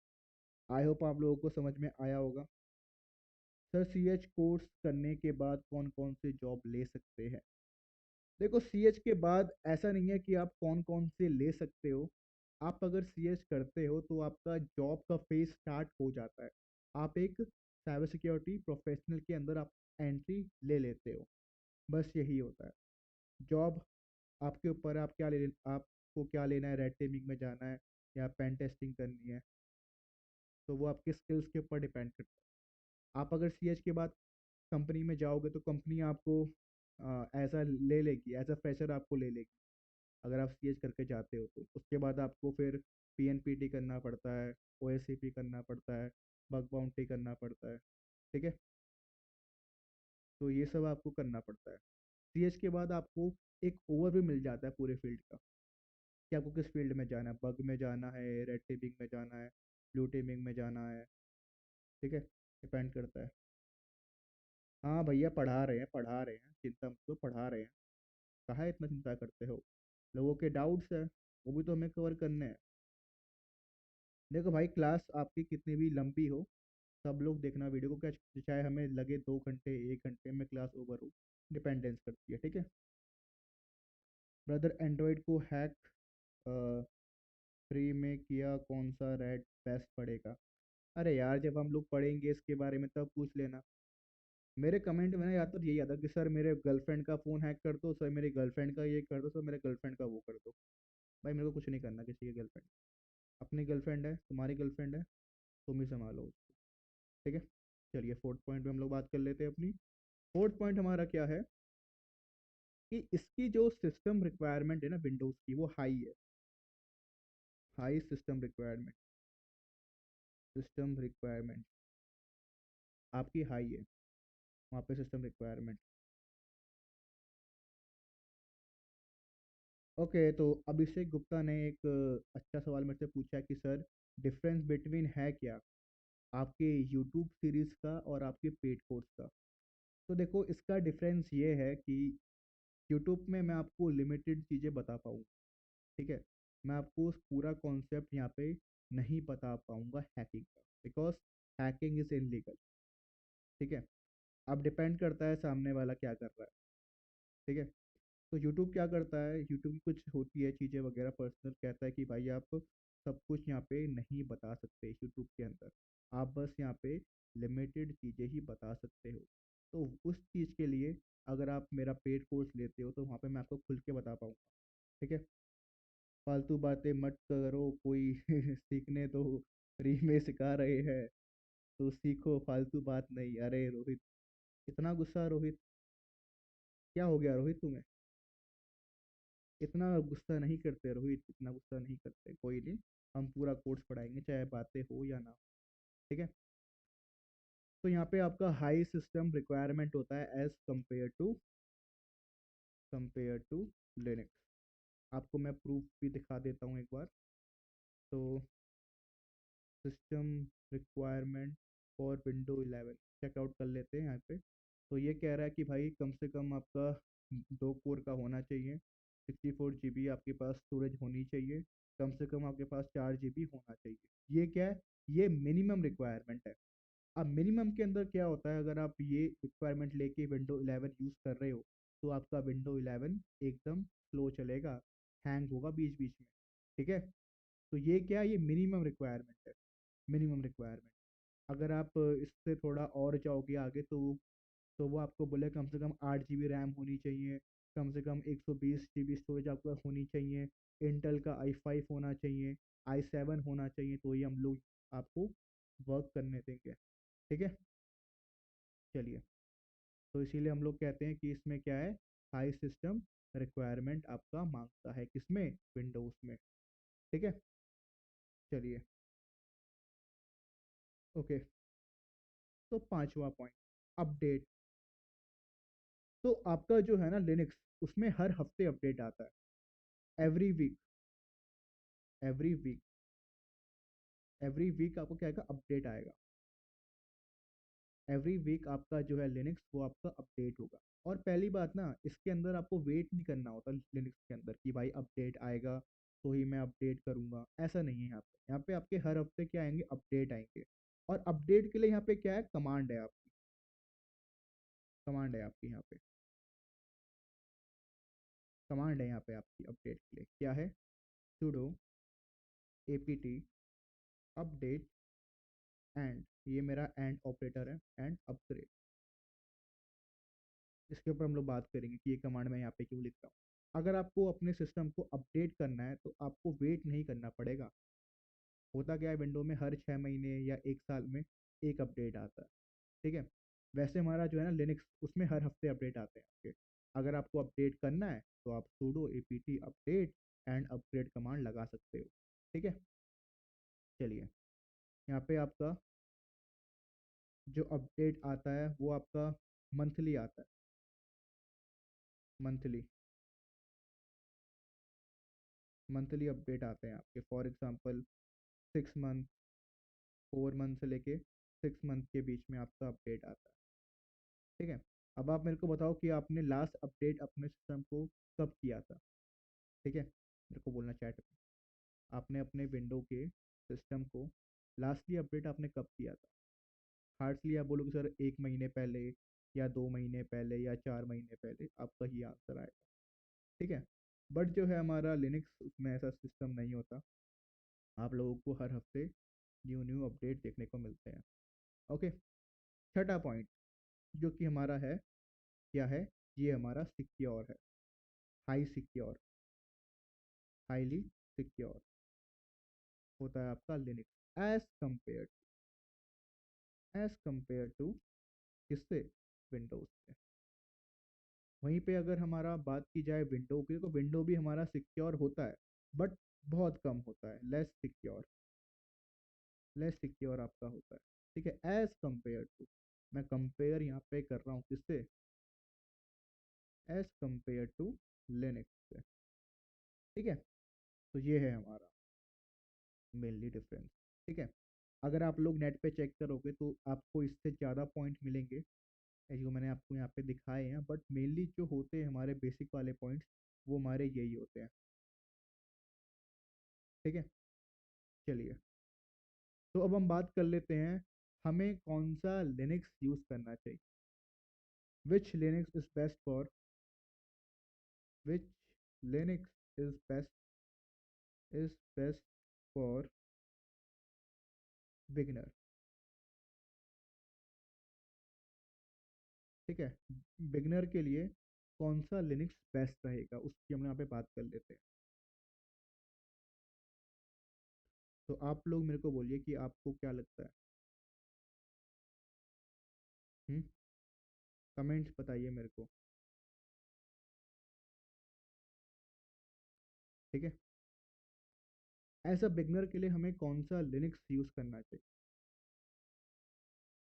आई होप आप लोगों को समझ में आया होगा। सर CH कोर्स करने के बाद कौन कौन से जॉब ले सकते हैं। देखो, CH के बाद ऐसा नहीं है कि आप कौन कौन से ले सकते हो। आप अगर CH करते हो तो आपका जॉब का फेज स्टार्ट हो जाता है। आप एक साइबर सिक्योरिटी प्रोफेशनल के अंदर आप एंट्री ले लेते हो, बस यही होता है। जॉब आपके ऊपर है, आपको क्या लेना है, रेड टीमिंग में जाना है या पेन टेस्टिंग करनी है, तो वो आपके स्किल्स के ऊपर डिपेंड करता है। आप अगर CH के बाद कंपनी में जाओगे तो कंपनी आपको ऐसा ले लेगी, एज अ फ्रेशर आपको ले लेगी। अगर आप CH करके जाते हो तो उसके बाद आपको फिर PNPT करना पड़ता है, OSCP करना पड़ता है, बग बाउंटी करना पड़ता है। ठीक है। तो ये सब आपको करना पड़ता है। CH के बाद आपको एक ओवरव्यू मिल जाता है पूरे फील्ड का, कि आपको किस फील्ड में जाना है, बग में जाना है, रेड टीमिंग में जाना है, ब्लू टीमिंग में जाना है। ठीक है। डिपेंड करता है। हाँ भैया, पढ़ा रहे हैं, चिंता मत करो, पढ़ा रहे हैं। कहाँ इतना चिंता करते हो, लोगों के डाउट्स है, वो भी तो हमें कवर करने हैं। देखो भाई, क्लास आपकी कितनी भी लंबी हो, सब लोग देखना वीडियो को, क्या चाहे हमें लगे 2 घंटे 1 घंटे में क्लास ओवर हो, डिपेंडेंस करती है। ठीक है। ब्रदर एंड्रॉयड को हैक फ्री में किया, कौन सा रेड बेस्ट पड़ेगा। अरे यार, जब हम लोग पढ़ेंगे इसके बारे में तब पूछ लेना। मेरे कमेंट में ना या तो यही आता कि सर मेरे गर्लफ्रेंड का फ़ोन हैक कर दो, सर मेरी गर्लफ्रेंड का ये कर दो, सर मेरे गर्लफ्रेंड का वो कर दो। भाई मेरे को कुछ नहीं करना किसी की गर्लफ्रेंड। अपनी गर्लफ्रेंड है, तुम्हारी गर्लफ्रेंड है, तुम ही संभालो उसको। ठीक है। चलिए, फोर्थ पॉइंट पे हम लोग बात कर लेते हैं अपनी। फोर्थ पॉइंट हमारा क्या है, कि इसकी जो सिस्टम रिक्वायरमेंट है ना विंडोज़ की, वो हाई है। हाई सिस्टम रिक्वायरमेंट आपकी हाई है वहाँ पे सिस्टम रिक्वायरमेंट। ओके, तो अभिषेक गुप्ता ने एक अच्छा सवाल मेरे से पूछा है कि सर डिफरेंस बिटवीन है क्या आपके यूट्यूब सीरीज का और आपके पेड कोर्स का। तो देखो, इसका डिफरेंस ये है कि यूट्यूब में मैं आपको लिमिटेड चीज़ें बता पाऊँ, ठीक है। मैं आपको उस पूरा कॉन्सेप्ट यहाँ पे नहीं बता पाऊंगा हैकिंग का, बिकॉज हैकिंग इज इनलीगल, ठीक है। अब डिपेंड करता है सामने वाला क्या कर रहा है, ठीक है। तो यूट्यूब क्या करता है, यूट्यूब की कुछ होती है चीज़ें वगैरह पर्सनल, कहता है कि भाई आप सब कुछ यहाँ पे नहीं बता सकते यूट्यूब के अंदर, आप बस यहाँ पे लिमिटेड चीज़ें ही बता सकते हो। तो उस चीज़ के लिए अगर आप मेरा पेड कोर्स लेते हो तो वहाँ पे मैं आपको खुल के बता पाऊँगा, ठीक है। फालतू बातें मत करो, कोई सीखने तो फ्री में सिखा रहे हैं, तो सीखो, फालतू बात नहीं। अरे रोहित, इतना गुस्सा रोहित, क्या हो गया रोहित तुम्हें? इतना गुस्सा नहीं करते रोहित, इतना गुस्सा नहीं करते, कोई नहीं। हम पूरा कोर्स पढ़ाएंगे चाहे बातें हो या ना हो, ठीक है। तो यहाँ पे आपका हाई सिस्टम रिक्वायरमेंट होता है एज कंपेयर टू लिनक्स। आपको मैं प्रूफ भी दिखा देता हूँ एक बार। तो system requirement for window 11 checkout कर लेते हैं यहाँ पे। तो ये कह रहा है कि भाई कम से कम आपका 2 कोर का होना चाहिए, 64 GB आपके पास स्टोरेज होनी चाहिए, कम से कम आपके पास 4 GB होना चाहिए। ये क्या है, ये मिनिमम रिक्वायरमेंट है। अब मिनिमम के अंदर क्या होता है, अगर आप ये रिक्वायरमेंट लेके विंडो 11 यूज़ कर रहे हो तो आपका विंडो 11 एकदम स्लो चलेगा, हैंग होगा बीच बीच में, ठीक है। तो ये क्या है, ये मिनिमम रिक्वायरमेंट है, मिनिमम रिक्वायरमेंट। अगर आप इससे थोड़ा और जाओगे आगे तो वो आपको बोले कम से कम 8 GB रैम होनी चाहिए, कम से कम 120 GB स्टोरेज आपके पास होनी चाहिए, इंटेल का i5 होना चाहिए, i7 होना चाहिए, तो ये हम लोग आपको वर्क करने देंगे, ठीक है। चलिए, तो इसीलिए हम लोग कहते हैं कि इसमें क्या है, हाई सिस्टम रिक्वायरमेंट आपका मांगता है, किसमें, विंडोज़ में, ठीक है। चलिए, ओके। तो पांचवा पॉइंट, अपडेट। तो आपका जो है ना लिनक्स, उसमें हर हफ्ते अपडेट आता है, एवरी वीक एवरी वीक आपको क्या आएगा, अपडेट आएगा। एवरी वीक आपका जो है लिनक्स वो आपका अपडेट होगा। और पहली बात ना, इसके अंदर आपको वेट नहीं करना होता लिनक्स के अंदर कि भाई अपडेट आएगा तो ही मैं अपडेट करूंगा, ऐसा नहीं है। यहाँ पे आपके हर हफ्ते क्या आएंगे, अपडेट आएंगे। और अपडेट के लिए यहाँ पे क्या है, कमांड है आपकी यहाँ पे, कमांड है यहाँ पे आपकी अपडेट के लिए, क्या है, sudo apt अपडेट एंड, ये मेरा एंड ऑपरेटर है, एंड अपग्रेड। इसके ऊपर हम लोग बात करेंगे कि ये कमांड मैं यहाँ पे क्यों लिख रहा हूँ। अगर आपको अपने सिस्टम को अपडेट करना है तो आपको वेट नहीं करना पड़ेगा। होता क्या है, विंडो में हर 6 महीने या 1 साल में एक अपडेट आता है, ठीक है। वैसे हमारा जो है ना लिनक्स, उसमें हर हफ्ते अपडेट आते हैं आपके। अगर आपको अपडेट करना है तो आप sudo apt update and upgrade command लगा सकते हो, ठीक है। चलिए, यहाँ पे आपका जो अपडेट आता है वो आपका मंथली आता है, मंथली मंथली अपडेट आते हैं आपके। फॉर एग्जांपल 6 मंथ, 4 मंथ से लेके 6 मंथ के बीच में आपका अपडेट आता है, ठीक है। अब आप मेरे को बताओ कि आपने लास्ट अपडेट अपने सिस्टम को कब किया था, ठीक है, मेरे को बोलना चैट में। आपने अपने विंडो के सिस्टम को लास्टली अपडेट आपने कब किया था? हार्डली आप बोलोगे सर 1 महीने पहले, या 2 महीने पहले, या 4 महीने पहले, आपका ही आंसर आएगा, ठीक है। बट जो है हमारा लिनक्स, उसमें ऐसा सिस्टम नहीं होता। आप लोगों को हर हफ्ते न्यू न्यू अपडेट देखने को मिलते हैं, ओके। छठा पॉइंट जो कि हमारा है, क्या है, ये हमारा सिक्योर है, हाई सिक्योर, हाईली सिक्योर होता है आपका लिनक्स एज कंपेयर टू किससे, विंडोज से। वहीं पे अगर हमारा बात की जाए विंडो की, तो विंडो भी हमारा सिक्योर होता है, बट बहुत कम होता है, लेस सिक्योर आपका होता है। ठीक है, एज कंपेयर टू, मैं कंपेयर यहाँ पे कर रहा हूँ किससे, एज कंपेयर टू लिनक्स से। ठीक है, तो ये है हमारा मेनली डिफरेंस। ठीक है, अगर आप लोग नेट पे चेक करोगे तो आपको इससे ज़्यादा पॉइंट मिलेंगे जो मैंने आपको यहाँ पे दिखाए हैं, बट मेनली जो होते हैं हमारे बेसिक वाले पॉइंट्स वो हमारे यही होते हैं। ठीक है, चलिए, तो अब हम बात कर लेते हैं हमें कौन सा लिनक्स यूज़ करना चाहिए। Which Linux is best for, which Linux is best for beginner. ठीक है, बिगिनर के लिए कौन सा लिनक्स बेस्ट रहेगा उसकी हम यहाँ पे बात कर लेते हैं। तो आप लोग मेरे को बोलिए कि आपको क्या लगता है। कमेंट्स बताइए मेरे को। ठीक है, एज अ बिगनर के लिए हमें कौन सा लिनक्स यूज़ करना चाहिए।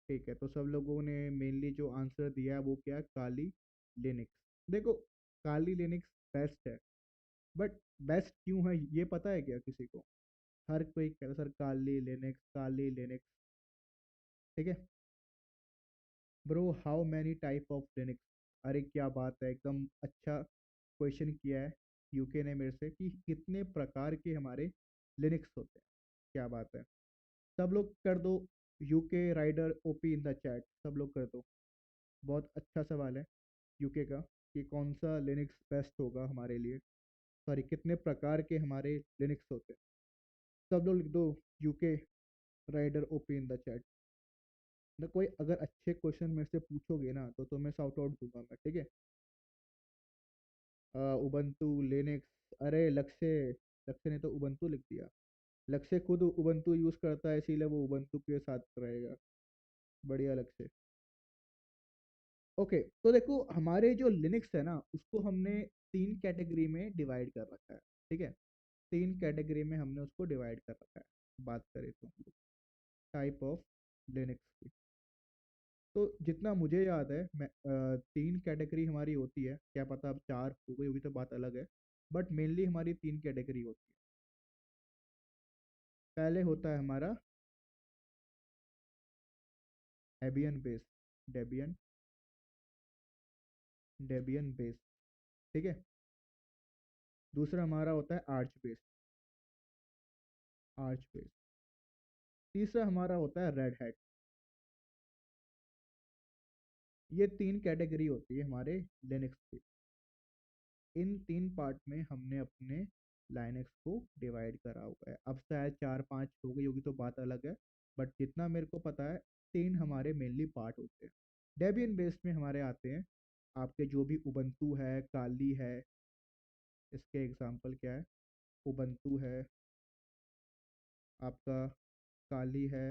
ठीक है, तो सब लोगों ने मेनली जो आंसर दिया है वो क्या है, काली लिनक्स। देखो, काली लिनक्स बेस्ट है, बट बेस्ट क्यों है ये पता है क्या किसी को। हर कोई कहता है, सर काली लिनक्स, काली लिनक्स। ठीक है bro, how many type of Linux. अरे क्या बात है, एकदम अच्छा क्वेश्चन किया है यूके ने मेरे से कि कितने प्रकार के हमारे लिनक्स होते हैं। क्या बात है, सब लोग कर दो UK rider OP in the chat, सब लोग कर दो। बहुत अच्छा सवाल है यूके का कि कौन सा लिनक्स बेस्ट होगा हमारे लिए, सॉरी कितने प्रकार के हमारे लिनक्स होते हैं। सब लोग लिख दो UK rider OP in the chat. ना कोई अगर अच्छे क्वेश्चन मेरे से पूछोगे ना तो मैं साउट आउट दूंगा मैं। ठीक है, उबंटू लिनक्स, अरे लक्ष्य, लक्ष्य ने तो उबंटू लिख दिया। लक्ष्य खुद उबंटू यूज करता है इसीलिए वो उबंटू के साथ रहेगा। बढ़िया लक्ष्य। ओके, तो देखो हमारे जो लिनक्स है ना उसको हमने तीन कैटेगरी में डिवाइड कर रखा है। ठीक है, तीन कैटेगरी में हमने उसको डिवाइड कर रखा है। बात करें तो टाइप ऑफ लिनक्स की, तो जितना मुझे याद है मैं तीन कैटेगरी हमारी होती है, क्या पता अब चार हो गई होगी तो बात अलग है, बट मेनली हमारी तीन कैटेगरी होती है। पहले होता है हमारा Debian base, Debian Debian base. ठीक है, दूसरा हमारा होता है आर्च बेस, आर्च बेस। तीसरा हमारा होता है रेड हैट। ये तीन कैटेगरी होती है हमारे लिनक्स की। इन तीन पार्ट में हमने अपने लाइनक्स को डिवाइड करा हुआ है। अब शायद चार पांच हो गई होगी तो बात अलग है, बट जितना मेरे को पता है तीन हमारे मेनली पार्ट होते हैं। डेबियन बेस में हमारे आते हैं आपके जो भी उबंतू है, काली है, इसके एग्जांपल क्या है, उबंतू है आपका, काली है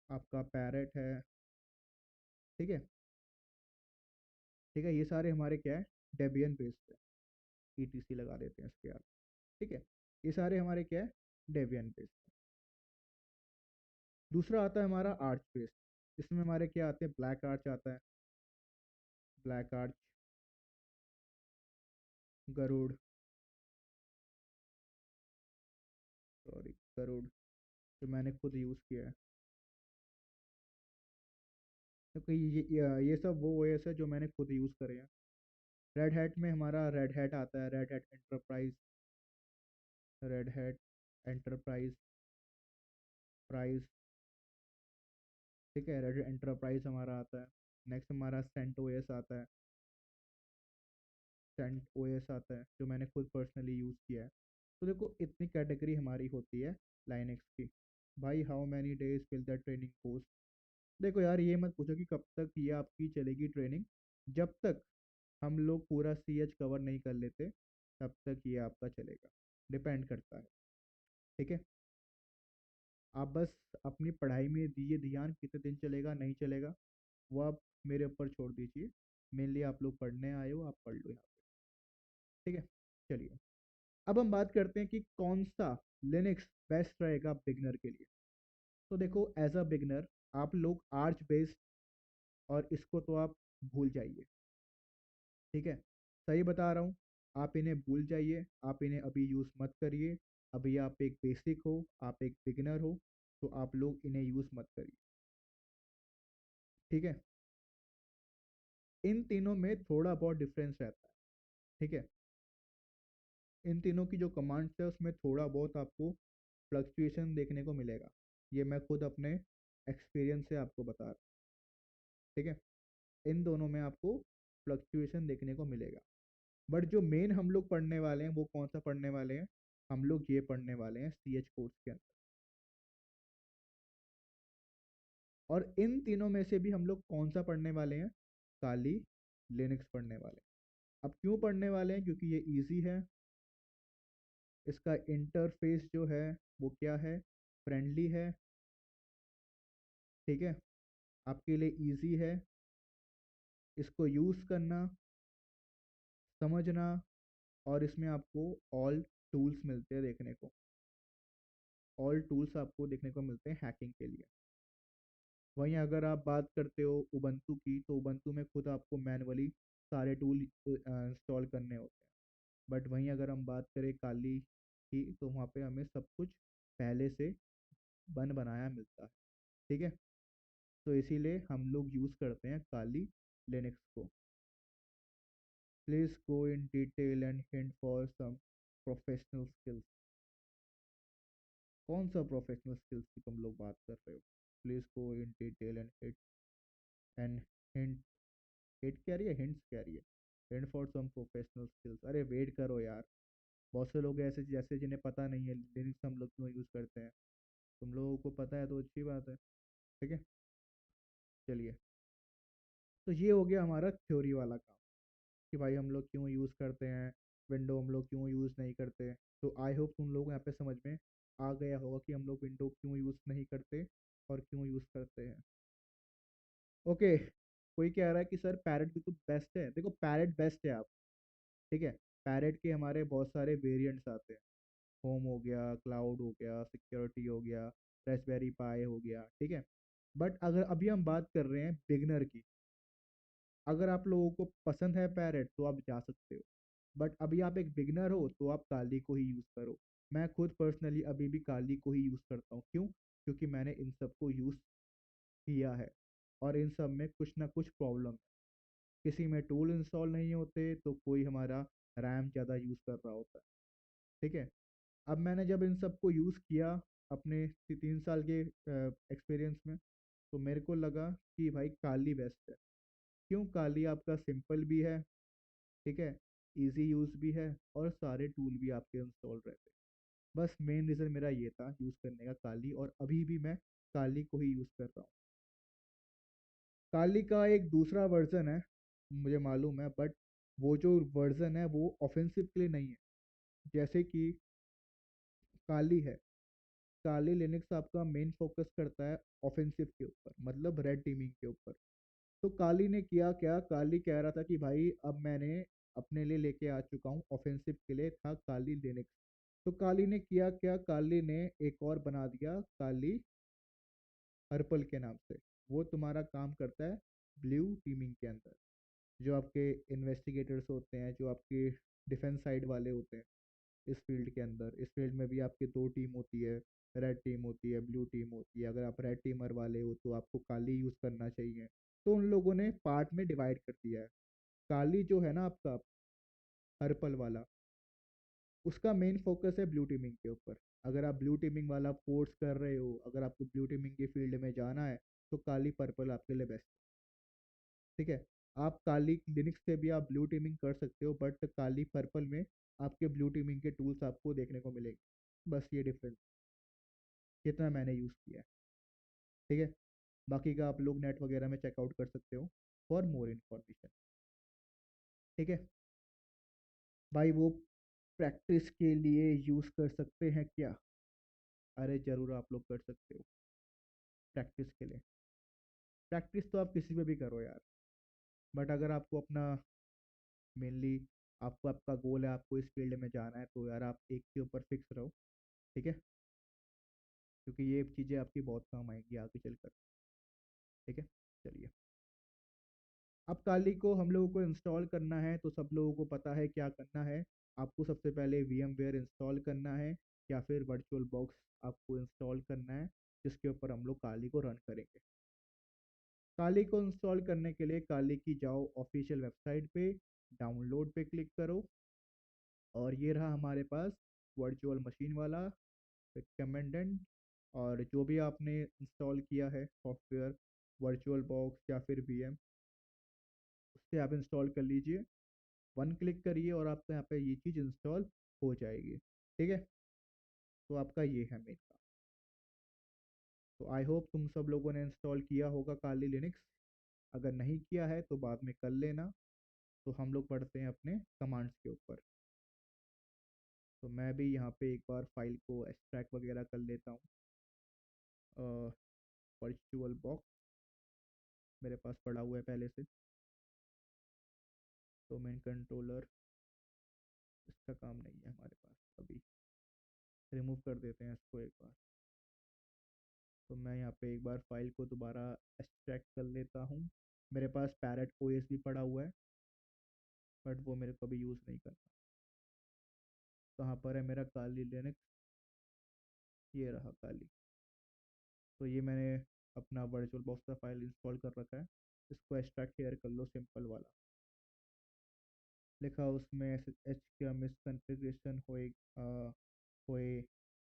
आपका, पैरेट है। ठीक है, ठीक है, ये सारे हमारे क्या है, डेबियन बेस्ड है। ईटीसी लगा देते हैं इसके आगे। ठीक है, ये सारे हमारे क्या है, डेबियन बेस्ड है। दूसरा आता है हमारा आर्च बेस्ड। इसमें हमारे क्या आते हैं, ब्लैक आर्च आता है, black arch, Garuda, sorry Garuda, जो मैंने खुद यूज़ किया है। तो कोई ये सब वो ओएस है जो मैंने खुद यूज़ करे हैं। रेड हैट में हमारा रेड हैट आता है, Red Hat Enterprise, Red Hat Enterprise prize. ठीक है, रेड एंटरप्राइज हमारा आता है। नेक्स्ट हमारा सेंट ओएस आता है, सेंट ओएस आता है जो मैंने खुद पर्सनली यूज़ किया है। तो देखो इतनी कैटेगरी हमारी होती है लाइनेक्स की। भाई how many days will the training course. देखो यार ये मत पूछो कि कब तक ये आपकी चलेगी ट्रेनिंग, जब तक हम लोग पूरा सीएच कवर नहीं कर लेते तब तक ये आपका चलेगा, डिपेंड करता है। ठीक है, आप बस अपनी पढ़ाई में दीजिए ध्यान, कितने दिन चलेगा नहीं चलेगा वो आप मेरे ऊपर छोड़ दीजिए। मेनली आप लोग पढ़ने आए हो, आप पढ़ लो यहाँ पे। ठीक है, चलिए। अब हम बात करते हैं कि कौन सा लिनक्स बेस्ट रहेगा बिगनर के लिए। तो देखो, एज अ बिगनर आप लोग आर्च बेस्ड और इसको तो आप भूल जाइए। ठीक है, सही बता रहा हूँ। आप इन्हें भूल जाइए, आप इन्हें अभी यूज़ मत करिए। अभी आप एक बेसिक हो, आप एक बिगिनर हो, तो आप लोग इन्हें यूज़ मत करिए। ठीक है, इन तीनों में थोड़ा बहुत डिफरेंस रहता है। ठीक है, इन तीनों की जो कमांड्स है उसमें थोड़ा बहुत आपको फ्लक्चुएशन देखने को मिलेगा। ये मैं खुद अपने एक्सपीरियंस से आपको बता रहा हूँ। ठीक है, इन दोनों में आपको फ्लक्चुएशन देखने को मिलेगा। बट जो मेन हम लोग पढ़ने वाले हैं वो कौन सा पढ़ने वाले हैं? हम लोग ये पढ़ने वाले हैं सी एच कोर्स के अंदर। और इन तीनों में से भी हम लोग कौन सा पढ़ने वाले हैं? काली लिनक्स पढ़ने वाले हैं। अब क्यों पढ़ने वाले हैं? क्योंकि ये इजी है। इसका इंटरफेस जो है वो क्या है? फ्रेंडली है। ठीक है, आपके लिए इजी है इसको यूज़ करना, समझना। और इसमें आपको ऑल टूल्स मिलते हैं देखने को। ऑल टूल्स आपको देखने को मिलते हैं हैकिंग के लिए। वहीं अगर आप बात करते हो उबंटू की, तो उबंटू में खुद आपको मैनुअली सारे टूल इंस्टॉल करने होते हैं। बट वहीं अगर हम बात करें काली की, तो वहाँ पे हमें सब कुछ पहले से बन बनाया मिलता है। ठीक है, तो इसीलिए हम लोग यूज़ करते हैं काली लिनक्स को। Please go in detail and hint for some professional skills. कौन सा प्रोफेशनल स्किल्स की तुम लोग बात कर रहे हो? Please go in detail and hint. Hit क्या रही है, हिंट्स क्या रही है? Hint for some professional skills. अरे वेट करो यार। बहुत से लोग ऐसे जैसे जिन्हें पता नहीं है लिनक्स हम लोग क्यों यूज़ करते हैं। तुम लोगों को पता है तो अच्छी बात है। ठीक है, चलिए। तो ये हो गया हमारा थ्योरी वाला काम, कि भाई हम लोग क्यों यूज़ करते हैं, विंडो हम लोग क्यों यूज़ नहीं करते। तो आई होप तुम लोग यहाँ पे समझ में आ गया होगा कि हम लोग विंडो क्यों यूज़ नहीं करते और क्यों यूज़ करते हैं। ओके, कोई कह रहा है कि सर पैरेट भी तो बेस्ट है। देखो, पैरेट बेस्ट है आप। ठीक है, पैरेट के हमारे बहुत सारे वेरिएंट्स आते हैं। होम हो गया, क्लाउड हो गया, सिक्योरिटी हो गया, रेस्पबेरी पाई हो गया। ठीक है, बट अगर अभी हम बात कर रहे हैं बिगनर की, अगर आप लोगों को पसंद है पैरेट तो आप जा सकते हो। बट अभी आप एक बिगनर हो तो आप काली को ही यूज़ करो। मैं खुद पर्सनली अभी भी काली को ही यूज़ करता हूँ। क्यों? क्योंकि मैंने इन सब को यूज़ किया है और इन सब में कुछ ना कुछ प्रॉब्लम है। किसी में टूल इंस्टॉल नहीं होते, तो कोई हमारा रैम ज़्यादा यूज़ कर रहा होता है। ठीक है, अब मैंने जब इन सब को यूज़ किया अपने 3 साल के एक्सपीरियंस में, तो मेरे को लगा कि भाई काली बेस्ट है। क्यों? काली आपका सिंपल भी है। ठीक है, इजी यूज़ भी है और सारे टूल भी आपके इंस्टॉल रहते हैं। बस मेन रीज़न मेरा ये था यूज़ करने का काली, और अभी भी मैं काली को ही यूज़ कर रहा हूँ। काली का एक दूसरा वर्जन है, मुझे मालूम है, बट वो जो वर्जन है वो ऑफेंसिव के लिए नहीं है। जैसे कि काली है, काली लिनक्स आपका मेन फोकस करता है ऑफेंसिव के ऊपर, मतलब रेड टीमिंग के ऊपर। तो काली ने किया क्या? काली कह रहा था कि भाई अब मैंने अपने लिए लेके आ चुका हूँ ऑफेंसिव के लिए, था काली लिनक्स। तो काली ने किया क्या? काली ने एक और बना दिया, काली हर्पल के नाम से। वो तुम्हारा काम करता है ब्लू टीमिंग के अंदर। जो आपके इन्वेस्टिगेटर्स होते हैं, जो आपके डिफेंस साइड वाले होते हैं, इस फील्ड के अंदर, इस फील्ड में भी आपकी दो टीम होती है। रेड टीम होती है, ब्लू टीम होती है। अगर आप रेड टीमर वाले हो तो आपको काली यूज़ करना चाहिए। तो उन लोगों ने पार्ट में डिवाइड कर दिया है। काली जो है ना आपका पर्पल वाला, उसका मेन फोकस है ब्लू टीमिंग के ऊपर। अगर आप ब्लू टीमिंग वाला कोर्स कर रहे हो, अगर आपको ब्लू टीमिंग की फील्ड में जाना है, तो काली पर्पल आपके लिए बेस्ट है। ठीक है, आप काली लिनक्स से भी आप ब्लू टीमिंग कर सकते हो, बट काली पर्पल में आपके ब्लू टीमिंग के टूल्स आपको देखने को मिलेंगे। बस ये डिफरेंस जितना मैंने यूज़ किया है। ठीक है, बाकी का आप लोग नेट वगैरह में चेकआउट कर सकते हो फॉर मोर इन्फॉर्मेशन। ठीक है भाई, वो प्रैक्टिस के लिए यूज़ कर सकते हैं क्या? अरे ज़रूर आप लोग कर सकते हो प्रैक्टिस के लिए। प्रैक्टिस तो आप किसी पे भी करो यार, बट अगर आपको अपना मेनली आपको आपका गोल है, आपको इस फील्ड में जाना है, तो यार आप एक के ऊपर फिक्स रहो, ठीक है, क्योंकि ये चीज़ें आपकी बहुत काम आएंगी आगे चलकर, ठीक है। चलिए, अब काली को हम लोगों को इंस्टॉल करना है, तो सब लोगों को पता है क्या करना है। आपको सबसे पहले VMware इंस्टॉल करना है, या फिर वर्चुअल बॉक्स आपको इंस्टॉल करना है, जिसके ऊपर हम लोग काली को रन करेंगे। काली को इंस्टॉल करने के लिए काली की जाओ ऑफिशियल वेबसाइट पे, डाउनलोड पे क्लिक करो, और ये रहा हमारे पास वर्चुअल मशीन वाला रिकमेंडेंट। और जो भी आपने इंस्टॉल किया है सॉफ्टवेयर, वर्चुअल बॉक्स या फिर VM, उससे आप इंस्टॉल कर लीजिए। वन क्लिक करिए और आपका यहाँ पे ये चीज़ इंस्टॉल हो जाएगी, ठीक है। तो आपका ये है मेन काम। तो आई होप तुम सब लोगों ने इंस्टॉल किया होगा काली लिनक्स। अगर नहीं किया है तो बाद में कर लेना। तो हम लोग पढ़ते हैं अपने कमांड्स के ऊपर। तो मैं भी यहाँ पे एक बार फाइल को एक्सट्रैक्ट वगैरह कर लेता हूँ। वर्चुअल बॉक्स मेरे पास पड़ा हुआ है पहले से। तो मेन कंट्रोलर, इसका काम नहीं है हमारे पास अभी, रिमूव कर देते हैं इसको एक बार। तो मैं यहाँ पे एक बार फाइल को दोबारा एक्सट्रैक्ट कर लेता हूँ। मेरे पास पैरेट OS भी पड़ा हुआ है, बट वो मेरे को अभी यूज़ नहीं करना। कहाँ पर है मेरा काली लिनक्स? ये रहा काली। तो ये मैंने अपना वर्चुअल बॉक्स का फाइल इंस्टॉल कर रखा है। इसको एक्सट्रैक्ट हेयर कर लो, सिंपल वाला। लिखा उसमें SSH का मिसकन्फिग्रेशन होए,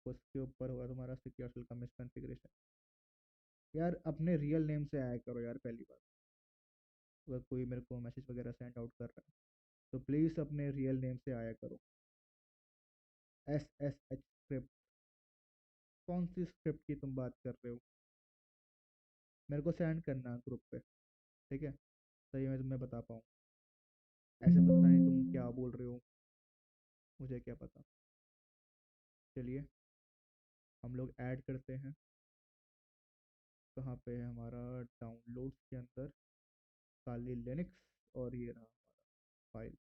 उसके ऊपर होगा तुम्हारा सिक्योर शेल का मिसकन्फिग्रेशन। यार अपने रियल नेम से आया करो यार, पहली बात। अगर कोई मेरे को मैसेज वगैरह सेंड आउट कर रहा है तो प्लीज़ अपने रियल नेम से आया करो। SSH स्क्रिप्ट, कौन सी स्क्रिप्ट की तुम बात कर रहे हो? मेरे को सेंड करना ग्रुप पे, ठीक है, तभी मैं तुम्हें बता पाऊँ। ऐसे तो पता नहीं तुम क्या बोल रहे हो, मुझे क्या पता। चलिए, हम लोग ऐड करते हैं। कहाँ पे है हमारा? डाउनलोड्स के अंदर काली लिनक्स, और ये रहा हमारा फाइल।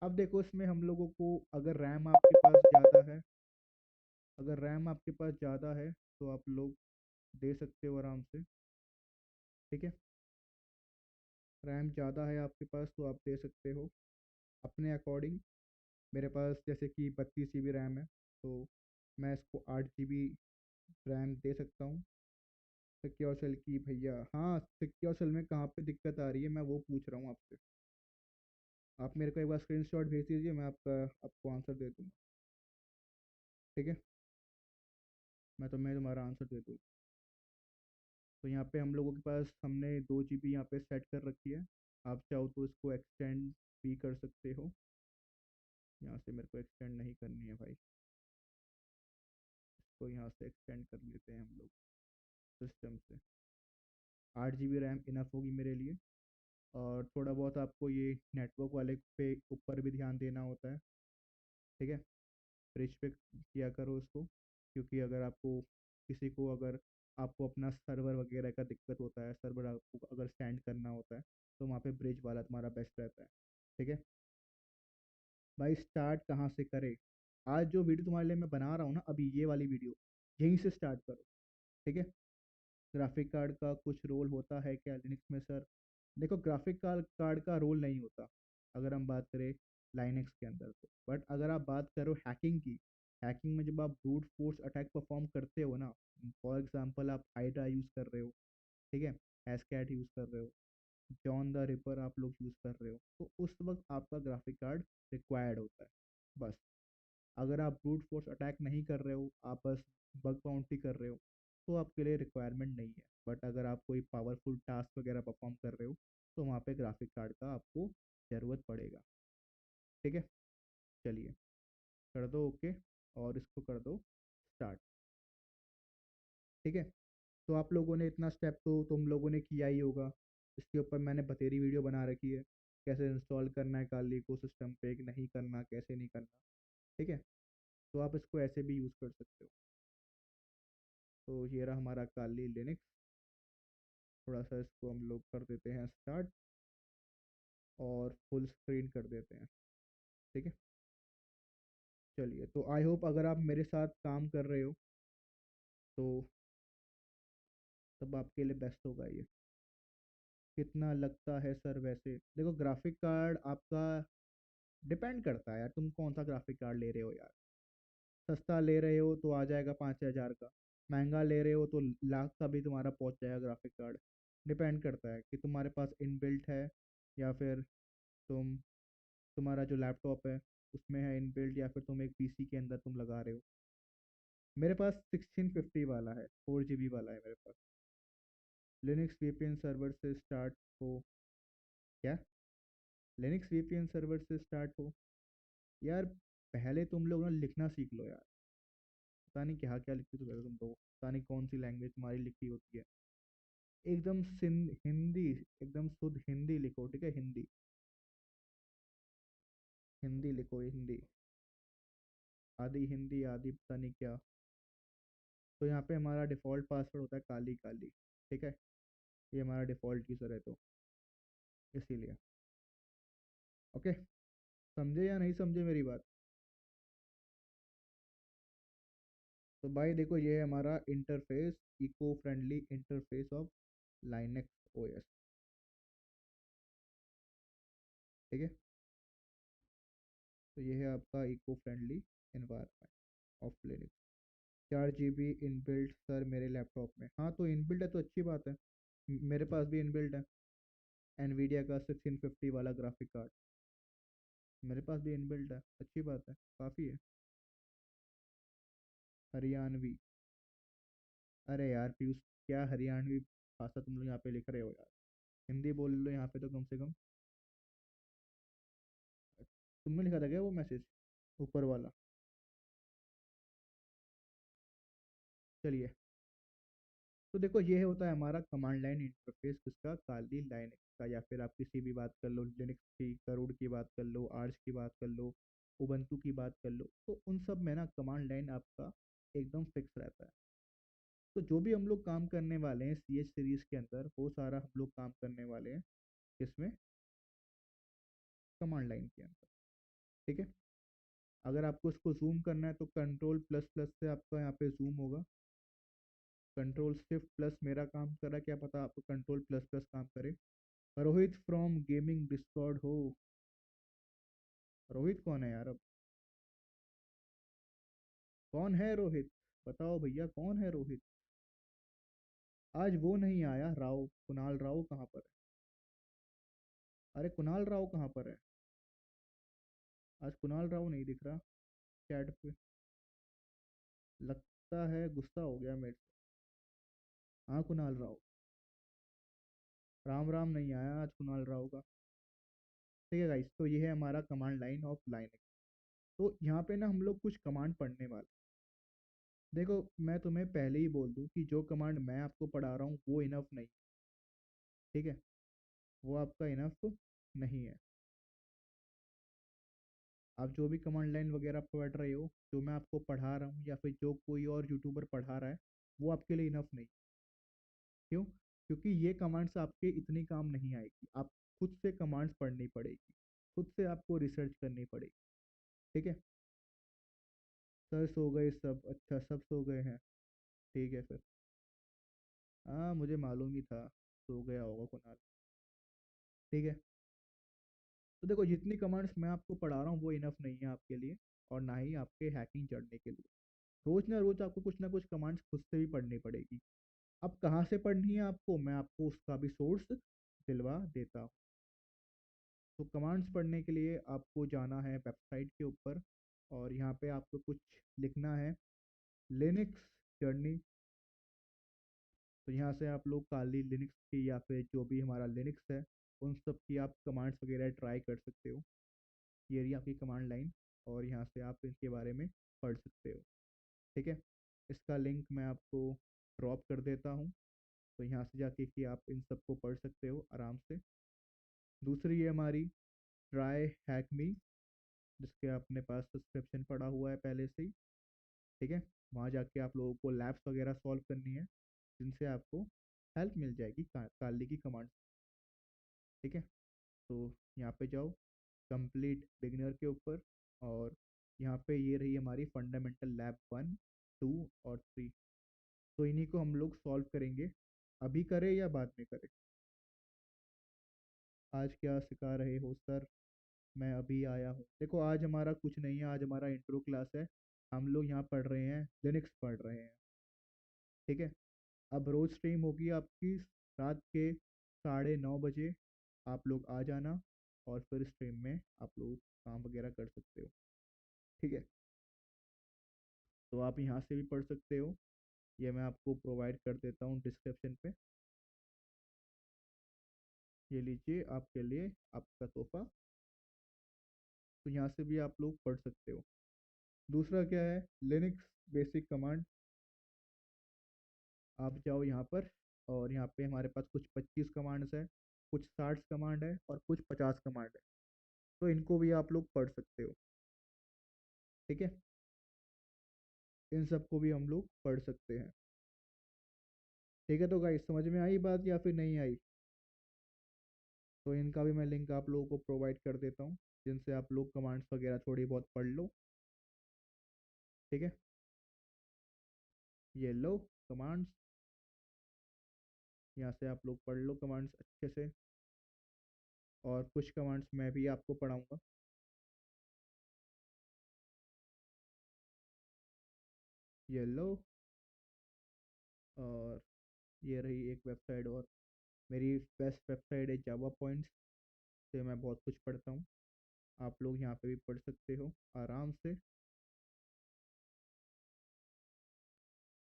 अब देखो, इसमें हम लोगों को अगर रैम आपके पास ज़्यादा है, अगर रैम आपके पास ज़्यादा है तो आप लोग दे सकते हो आराम से, ठीक है। रैम ज़्यादा है आपके पास तो आप दे सकते हो अपने अकॉर्डिंग। मेरे पास जैसे कि 32 GB रैम है, तो मैं इसको 8 GB रैम दे सकता हूँ। सिक्योर सेल की भैया, हाँ, सिक्योर सेल में कहाँ पे दिक्कत आ रही है मैं वो पूछ रहा हूँ आपसे। आप मेरे को एक बार स्क्रीनशॉट भेज दीजिए, मैं आपको आंसर दे दूँगा, ठीक है। मैं तुम्हारा आंसर दे दूँ। तो यहाँ पे हम लोगों के पास हमने 2 GB यहाँ पे सेट कर रखी है। आप चाहो तो इसको एक्सटेंड भी कर सकते हो। यहाँ से मेरे को एक्सटेंड नहीं करनी है भाई, तो यहाँ से एक्सटेंड कर लेते हैं हम लोग सिस्टम से। 8 GB रैम इनफ होगी मेरे लिए। और थोड़ा बहुत आपको ये नेटवर्क वाले पे ऊपर भी ध्यान देना होता है, ठीक है। ब्रिज पे किया करो इसको, क्योंकि अगर आपको किसी को अगर आपको अपना सर्वर वगैरह का दिक्कत होता है, सर्वर आपको अगर स्टैंड करना होता है, तो वहाँ पे ब्रिज वाला तुम्हारा बेस्ट रहता है, ठीक है। भाई स्टार्ट कहाँ से करें? आज जो वीडियो तुम्हारे लिए मैं बना रहा हूँ ना, अभी ये वाली वीडियो, यहीं से स्टार्ट करो, ठीक है। ग्राफिक कार्ड का कुछ रोल होता है क्या लिनक्स में सर? देखो, ग्राफिक कार्ड का रोल नहीं होता अगर हम बात करें लाइनक्स के अंदर तो। बट अगर आप बात करो हैकिंग की, हैकिंग में जब आप ब्रूट फोर्स अटैक परफॉर्म करते हो ना, फॉर एग्जांपल आप हाइड्रा यूज़ कर रहे हो, ठीक है, हैशकैट यूज़ कर रहे हो, जॉन द रिपर आप लोग यूज़ कर रहे हो, तो उस वक्त आपका ग्राफिक कार्ड रिक्वायर्ड होता है, बस। अगर आप ब्रूट फोर्स अटैक नहीं कर रहे हो, आप बस बग बाउंटी कर रहे हो, तो आपके लिए रिक्वायरमेंट नहीं है। बट अगर आप कोई पावरफुल टास्क वगैरह परफॉर्म कर रहे हो, तो वहाँ पे ग्राफिक कार्ड का आपको ज़रूरत पड़ेगा, ठीक है। चलिए, कर दो ओके, और इसको कर दो स्टार्ट, ठीक है। तो आप लोगों ने इतना स्टेप तो तुम लोगों ने किया ही होगा। इसके ऊपर मैंने बतेरी वीडियो बना रखी है, कैसे इंस्टॉल करना है काली को सिस्टम पे, नहीं करना, कैसे नहीं करना, ठीक है। तो आप इसको ऐसे भी यूज़ कर सकते हो। तो ये रहा हमारा काली लिनक्स। थोड़ा सा इसको हम लोग कर देते हैं स्टार्ट, और फुल स्क्रीन कर देते हैं। ठीक है। चलिए, तो आई होप अगर आप मेरे साथ काम कर रहे हो तो तब आपके लिए बेस्ट होगा ये। कितना लगता है सर? वैसे देखो, ग्राफिक कार्ड आपका डिपेंड करता है यार, तुम कौन सा ग्राफिक कार्ड ले रहे हो यार। सस्ता ले रहे हो तो आ जाएगा 5,000 का, महंगा ले रहे हो तो लाख का भी तुम्हारा पहुंच जाएगा ग्राफिक कार्ड। डिपेंड करता है कि तुम्हारे पास इनबिल्ट है या फिर तुम तुम्हारा जो लैपटॉप है उसमें है इनबिल्ट, या फिर तुम एक पीसी के अंदर तुम लगा रहे हो। मेरे पास 1650 वाला है, 4 GB वाला है मेरे पास। लिनक्स वीपीएन सर्वर से स्टार्ट हो। क्या? लिनक्स वीपीएन सर्वर से स्टार्ट हो? यार, पहले तुम लोग ना लिखना सीख लो यार। पता नहीं क्या क्या लिखते हो तुम लोग, पता नहीं कौन सी लैंग्वेज तुम्हारी लिखी होती है। एकदम हिंदी, एकदम शुद्ध हिंदी लिखो, ठीक है? हिंदी, हिंदी लिखो, हिंदी। आदि हिंदी, आदि पता नहीं क्या। तो यहाँ पे हमारा डिफ़ॉल्ट पासवर्ड होता है काली काली, ठीक है? ये हमारा डिफ़ॉल्ट यूज़र है तो इसीलिए। ओके, समझे या नहीं समझे मेरी बात? तो भाई देखो, ये है हमारा interface, eco friendly interface of Linux OS, ठीक है? तो ये है आपका eco friendly environment of Linux. 4 GB inbuilt sir मेरे लैपटॉप में। हाँ, तो इनबिल्ट है तो अच्छी बात है। मेरे पास भी इनबिल्ट है एनवीडिया का 1650 वाला ग्राफिक कार्ड। मेरे पास भी इनबिल्ट है, अच्छी बात है, काफ़ी है। हरियाणवी? अरे यार पीयूष, क्या हरियाणवी भाषा तुम लोग यहाँ पे लिख रहे हो यार? हिंदी बोल लो यहाँ पे तो कम से कम। तुमने लिखा था क्या वो मैसेज ऊपर वाला? चलिए, तो देखो ये होता है हमारा कमांड लाइन इंटरफेस किसका? काली लाइनेक्स का। या फिर आप किसी भी बात कर लो, लिनक्स की, करूड की बात कर लो, आर्च की बात कर लो, उबंटू की बात कर लो, तो उन सब में ना कमांड लाइन आपका एकदम फिक्स रहता है। तो जो भी हम लोग काम करने वाले हैं सी एच सीरीज के अंदर, वो सारा हम लोग काम करने वाले हैं किसमें? कमांड लाइन के अंदर, ठीक है? अगर आपको इसको जूम करना है तो कंट्रोल प्लस प्लस से आपका यहाँ पे जूम होगा। कंट्रोल शिफ्ट प्लस मेरा काम कर रहा है, क्या पता आपको कंट्रोल प्लस प्लस काम करे। रोहित फ्रॉम गेमिंग डिस्कॉर्ड हो। रोहित कौन है यार अब? कौन है रोहित? बताओ भैया, कौन है रोहित? आज वो नहीं आया राव, कुणाल राव कहाँ पर है? अरे कुणाल राव कहाँ पर है? आज कुणाल राव नहीं दिख रहा चैट पे। लगता है गुस्सा हो गया मेरे से। हाँ कुणाल राव, राम राम नहीं आया आज कुणाल राव का। ठीक है गाइस, तो ये है हमारा कमांड लाइन ऑफ लाइनक्स। तो यहाँ पे ना हम लोग कुछ कमांड पढ़ने वाले। देखो, मैं तुम्हें पहले ही बोल दूं कि जो कमांड मैं आपको पढ़ा रहा हूँ वो इनफ नहीं, ठीक है? वो आपका इनफ नहीं है। आप जो भी कमांड लाइन वगैरह पढ़ रहे हो, जो मैं आपको पढ़ा रहा हूँ या फिर जो कोई और यूट्यूबर पढ़ा रहा है, वो आपके लिए इनफ नहीं। क्यों? क्योंकि ये कमांड्स आपके इतनी काम नहीं आएगी। आप खुद से कमांड्स पढ़नी पड़ेगी, खुद से आपको रिसर्च करनी पड़ेगी, ठीक है? सर सो गए सब? अच्छा, सब सो गए हैं, ठीक है फिर। हाँ, मुझे मालूम ही था सो गया होगा कुणाल। ठीक है, तो देखो जितनी कमांड्स मैं आपको पढ़ा रहा हूँ वो इनफ नहीं है आपके लिए, और ना ही आपके हैकिंग चढ़ने के लिए। रोज ना रोज आपको कुछ ना कुछ कमांड्स खुद से भी पढ़नी पड़ेगी। अब कहाँ से पढ़नी है आपको, मैं आपको उसका भी सोर्स दिलवा देता हूँ। तो कमांड्स पढ़ने के लिए आपको जाना है वेबसाइट के ऊपर, और यहाँ पे आपको कुछ लिखना है, लिनक्स जर्नी। तो यहाँ से आप लोग काली लिनक्स की या फिर जो भी हमारा लिनक्स है उन सब की आप कमांड्स वगैरह ट्राई कर सकते हो। ये रही आपकी कमांड लाइन, और यहाँ से आप इसके बारे में पढ़ सकते हो, ठीक है? इसका लिंक मैं आपको ड्रॉप कर देता हूँ, तो यहाँ से जाके कि आप इन सबको पढ़ सकते हो आराम से। दूसरी ये हमारी ट्राई हैक मी, जिसके अपने पास सब्सक्रिप्शन पड़ा हुआ है पहले से ही, ठीक है? वहाँ जाके आप लोगों को लैब्स वगैरह सॉल्व करनी है, जिनसे आपको हेल्प मिल जाएगी काली की कमांड, ठीक है? तो यहाँ पे जाओ, कंप्लीट बिगिनर के ऊपर। और यहाँ पे ये रही हमारी फंडामेंटल लैब 1, 2 और 3। तो इन्हीं को हम लोग सॉल्व करेंगे। अभी करें या बाद में करें? आज क्या सिखा रहे हो सर? मैं अभी आया हूँ। देखो आज हमारा कुछ नहीं है, आज हमारा इंट्रो क्लास है। हम लोग यहाँ पढ़ रहे हैं, लिनक्स पढ़ रहे हैं। ठीक है। अब रोज स्ट्रीम होगी आपकी रात के 9:30 बजे। आप लोग आ जाना और फिर स्ट्रीम में आप लोग काम वगैरह कर सकते हो। ठीक है। तो आप यहाँ से भी पढ़ सकते हो, ये मैं आपको प्रोवाइड कर देता हूँ डिस्क्रिप्शन पे। ये लीजिए आपके लिए आपका तोहफा। तो यहाँ से भी आप लोग पढ़ सकते हो। दूसरा क्या है, लिनक्स बेसिक कमांड। आप जाओ यहाँ पर, और यहाँ पे हमारे पास कुछ 25 कमांड्स है, कुछ 60 कमांड है और कुछ 50 कमांड है। तो इनको भी आप लोग पढ़ सकते हो। ठीक है। इन सबको भी हम लोग पढ़ सकते हैं। ठीक है। तो गाइस समझ में आई बात या फिर नहीं आई? तो इनका भी मैं लिंक आप लोगों को प्रोवाइड कर देता हूँ, जिनसे आप लोग कमांड्स वगैरह थोड़ी बहुत पढ़ लो। ठीक है। ये लो कमांड्स, यहाँ से आप लोग पढ़ लो कमांड्स अच्छे से। और कुछ कमांड्स मैं भी आपको पढ़ाऊंगा। ये लो। और ये रही एक वेबसाइट और, मेरी बेस्ट वेबसाइट है जावा पॉइंट्स, से मैं बहुत कुछ पढ़ता हूँ। आप लोग यहाँ पे भी पढ़ सकते हो आराम से।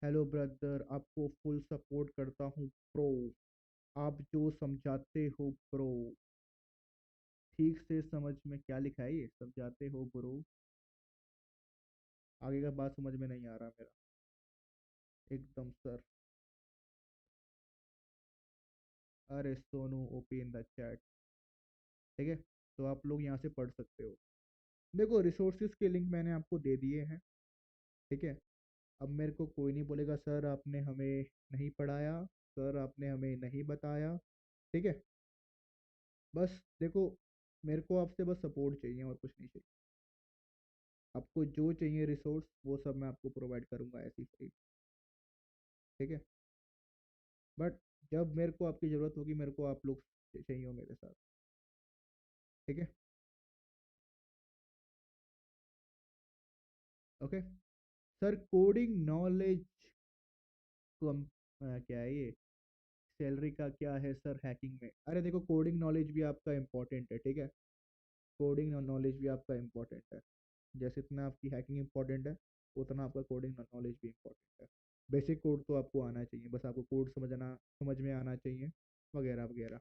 हेलो ब्रदर, आपको फुल सपोर्ट करता हूँ प्रो। आप जो समझाते हो ब्रो, ठीक से समझ में क्या लिखा है, ये समझाते हो ब्रो। आगे का बात समझ में नहीं आ रहा मेरा एकदम सर। अरे Sonu OP in the chat. ठीक है। तो आप लोग यहाँ से पढ़ सकते हो। देखो रिसोर्सेज के लिंक मैंने आपको दे दिए हैं। ठीक है। अब मेरे को कोई नहीं बोलेगा सर आपने हमें नहीं पढ़ाया, सर आपने हमें नहीं बताया। ठीक है। बस देखो, मेरे को आपसे बस सपोर्ट चाहिए और कुछ नहीं चाहिए। आपको जो चाहिए रिसोर्स वो सब मैं आपको प्रोवाइड करूंगा ऐसी फ्री। ठीक है। बट जब मेरे को आपकी ज़रूरत होगी, मेरे को आप लोग चाहिए हो मेरे साथ। ठीक है। ओके। सर कोडिंग नॉलेज कम, क्या है ये, सैलरी का क्या है सर हैकिंग में? अरे देखो कोडिंग नॉलेज भी आपका इम्पोर्टेंट है। ठीक है। कोडिंग नॉलेज भी आपका इम्पोर्टेंट है। जैसे इतना आपकी हैकिंग इम्पोर्टेंट है, उतना आपका कोडिंग नॉलेज भी इम्पोर्टेंट है। बेसिक कोड तो आपको आना चाहिए, बस आपको कोड समझ में आना चाहिए, वगैरह वगैरह।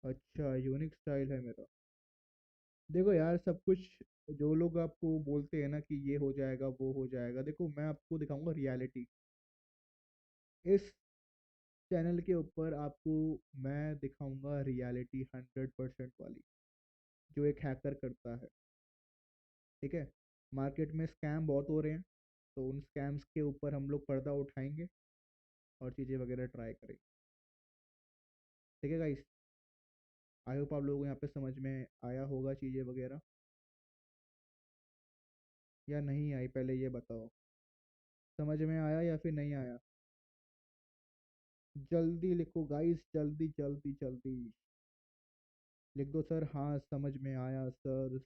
अच्छा यूनिक स्टाइल है मेरा। देखो यार सब कुछ, जो लोग आपको बोलते हैं ना कि ये हो जाएगा वो हो जाएगा, देखो मैं आपको दिखाऊंगा रियलिटी। इस चैनल के ऊपर आपको मैं दिखाऊंगा रियलिटी 100% वाली, जो एक हैकर करता है। ठीक है। मार्केट में स्कैम बहुत हो रहे हैं, तो उन स्कैम्स के ऊपर हम लोग पर्दा उठाएंगे और चीज़ें वगैरह ट्राई करेंगे। ठीक है गाइस। आई होप आप लोगों को यहाँ पे समझ में आया होगा चीज़ें वगैरह, या नहीं आई पहले ये बताओ। समझ में आया या फिर नहीं आया? जल्दी लिखो गाइस, जल्दी जल्दी जल्दी लिख दो सर, हाँ समझ में आया सर।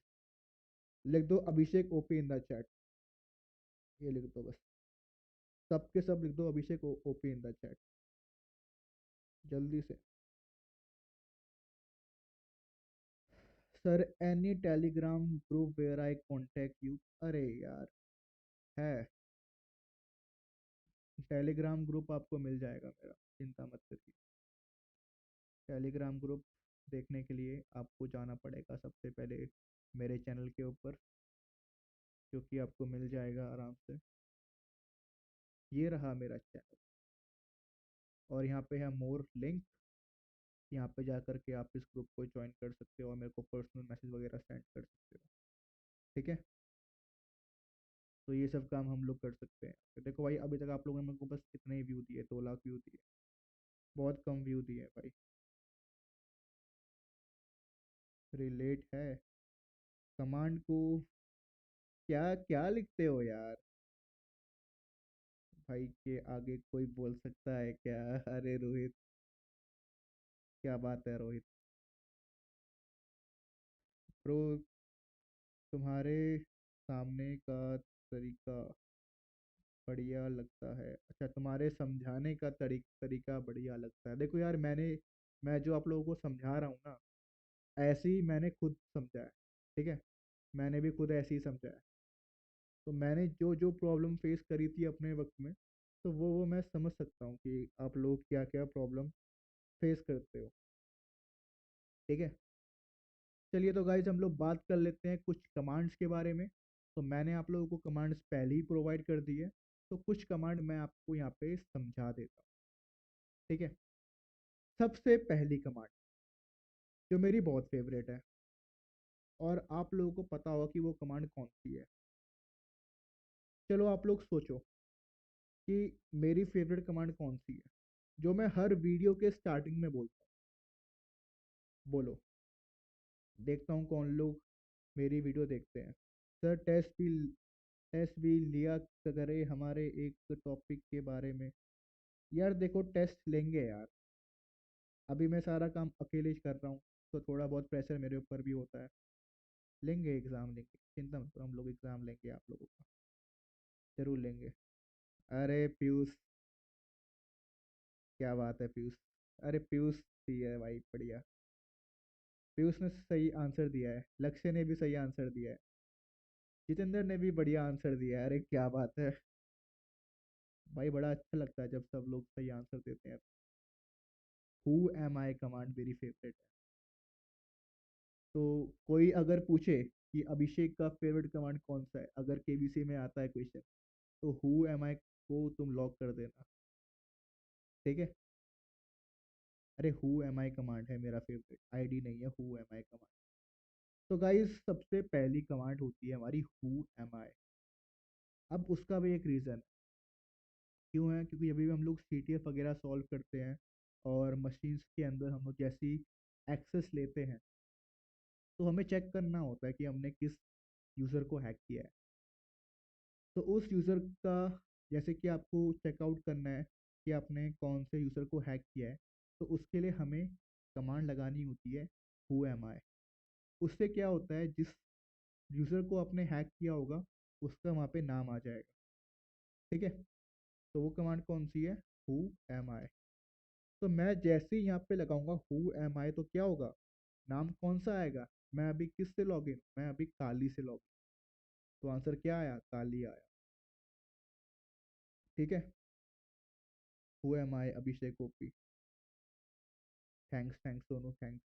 लिख दो Abhishek OP in the chat. ये लिख दो बस, सबके सब लिख दो Abhishek OP in the chat, जल्दी से। Sir any Telegram group where I contact you? अरे यार, है टेलीग्राम ग्रुप आपको मिल जाएगा मेरा, चिंता मत करिए। टेलीग्राम ग्रुप देखने के लिए आपको जाना पड़ेगा सबसे पहले मेरे चैनल के ऊपर, क्योंकि आपको मिल जाएगा आराम से। ये रहा मेरा चैनल, और यहाँ पे है मोर लिंक। यहाँ पे जा करके आप इस ग्रुप को ज्वाइन कर सकते हो और मेरे को पर्सनल मैसेज वगैरह सेंड कर सकते हो। ठीक है। तो ये सब काम हम लोग कर सकते हैं। तो देखो भाई अभी तक आप लोगों ने मेरे को बस इतने ही व्यू दिए, 2 लाख व्यू दिए। बहुत कम व्यू दिए हैं भाई। रिलेट है कमांड को। क्या क्या लिखते हो यार? भाई के आगे कोई बोल सकता है क्या? अरे रोहित, क्या बात है रोहित। प्रो, तुम्हारे सामने का तरीका बढ़िया लगता है। अच्छा, तुम्हारे समझाने का तरीका बढ़िया लगता है। देखो यार, मैं जो आप लोगों को समझा रहा हूँ ना, ऐसे ही मैंने खुद समझा है। ठीक है, मैंने भी खुद ऐसे ही समझा है। तो मैंने जो जो प्रॉब्लम फेस करी थी अपने वक्त में, तो वो मैं समझ सकता हूँ कि आप लोग क्या क्या प्रॉब्लम फेस करते हो। ठीक है, चलिए तो गाइज हम लोग बात कर लेते हैं कुछ कमांड्स के बारे में। तो मैंने आप लोगों को कमांड्स पहले ही प्रोवाइड कर दी है, तो कुछ कमांड मैं आपको यहाँ पे समझा देता हूँ। ठीक है, सबसे पहली कमांड जो मेरी बहुत फेवरेट है, और आप लोगों को पता होगा कि वो कमांड कौन सी है। चलो आप लोग सोचो कि मेरी फेवरेट कमांड कौन सी है, जो मैं हर वीडियो के स्टार्टिंग में बोलता हूँ। बोलो, देखता हूँ कौन लोग मेरी वीडियो देखते हैं। सर टेस्ट भी लिया करे हमारे एक टॉपिक के बारे में। यार देखो, टेस्ट लेंगे यार। अभी मैं सारा काम अकेले ही कर रहा हूँ, तो थोड़ा बहुत प्रेशर मेरे ऊपर भी होता है। लेंगे एग्ज़ाम, लेंगे, चिंता मत करो, हम लोग एग्ज़ाम लेंगे आप लोगों का, जरूर लेंगे। अरे पीयूष, क्या बात है पीयूष। अरे पीयूष भी है भाई, बढ़िया। पीयूष ने सही आंसर दिया है, लक्ष्य ने भी सही आंसर दिया है, जितेंद्र ने भी बढ़िया आंसर दिया है। अरे क्या बात है भाई, बड़ा अच्छा लगता है जब सब लोग सही आंसर देते हैं। हु एम आई कमांड मेरी फेवरेट है। तो कोई अगर पूछे कि अभिषेक का फेवरेट कमांड कौन सा है, अगर केबीसी में आता है क्वेश्चन, तो हु एम आई को तुम लॉक कर देना। ठीक है, अरे हु एम आई कमांड है मेरा फेवरेट, आईडी नहीं है, हु एम आई कमांड। तो गाइस, सबसे पहली कमांड होती है हमारी हु एम आई। अब उसका भी एक रीज़न है क्यों है, क्योंकि अभी भी हम लोग सीटीएफ वगैरह सॉल्व करते हैं, और मशीन्स के अंदर हम लोग जैसी एक्सेस लेते हैं, तो हमें चेक करना होता है कि हमने किस यूज़र को हैक किया है। तो उस यूज़र का, जैसे कि आपको चेकआउट करना है कि आपने कौन से यूज़र को हैक किया है, तो उसके लिए हमें कमांड लगानी होती है हु एम आई। उससे क्या होता है, जिस यूज़र को आपने हैक किया होगा, उसका वहाँ पे नाम आ जाएगा। ठीक है, तो वो कमांड कौन सी है, हु एम आई। तो मैं जैसे ही यहाँ पे लगाऊंगा हु एम आई, तो क्या होगा, नाम कौन सा आएगा, मैं अभी किस से लॉगिन, मैं अभी काली से लॉगिन। तो आंसर क्या आया, काली आया। ठीक है, who am I Abhishek OP. Thanks thanks दोनों, थैंक्स।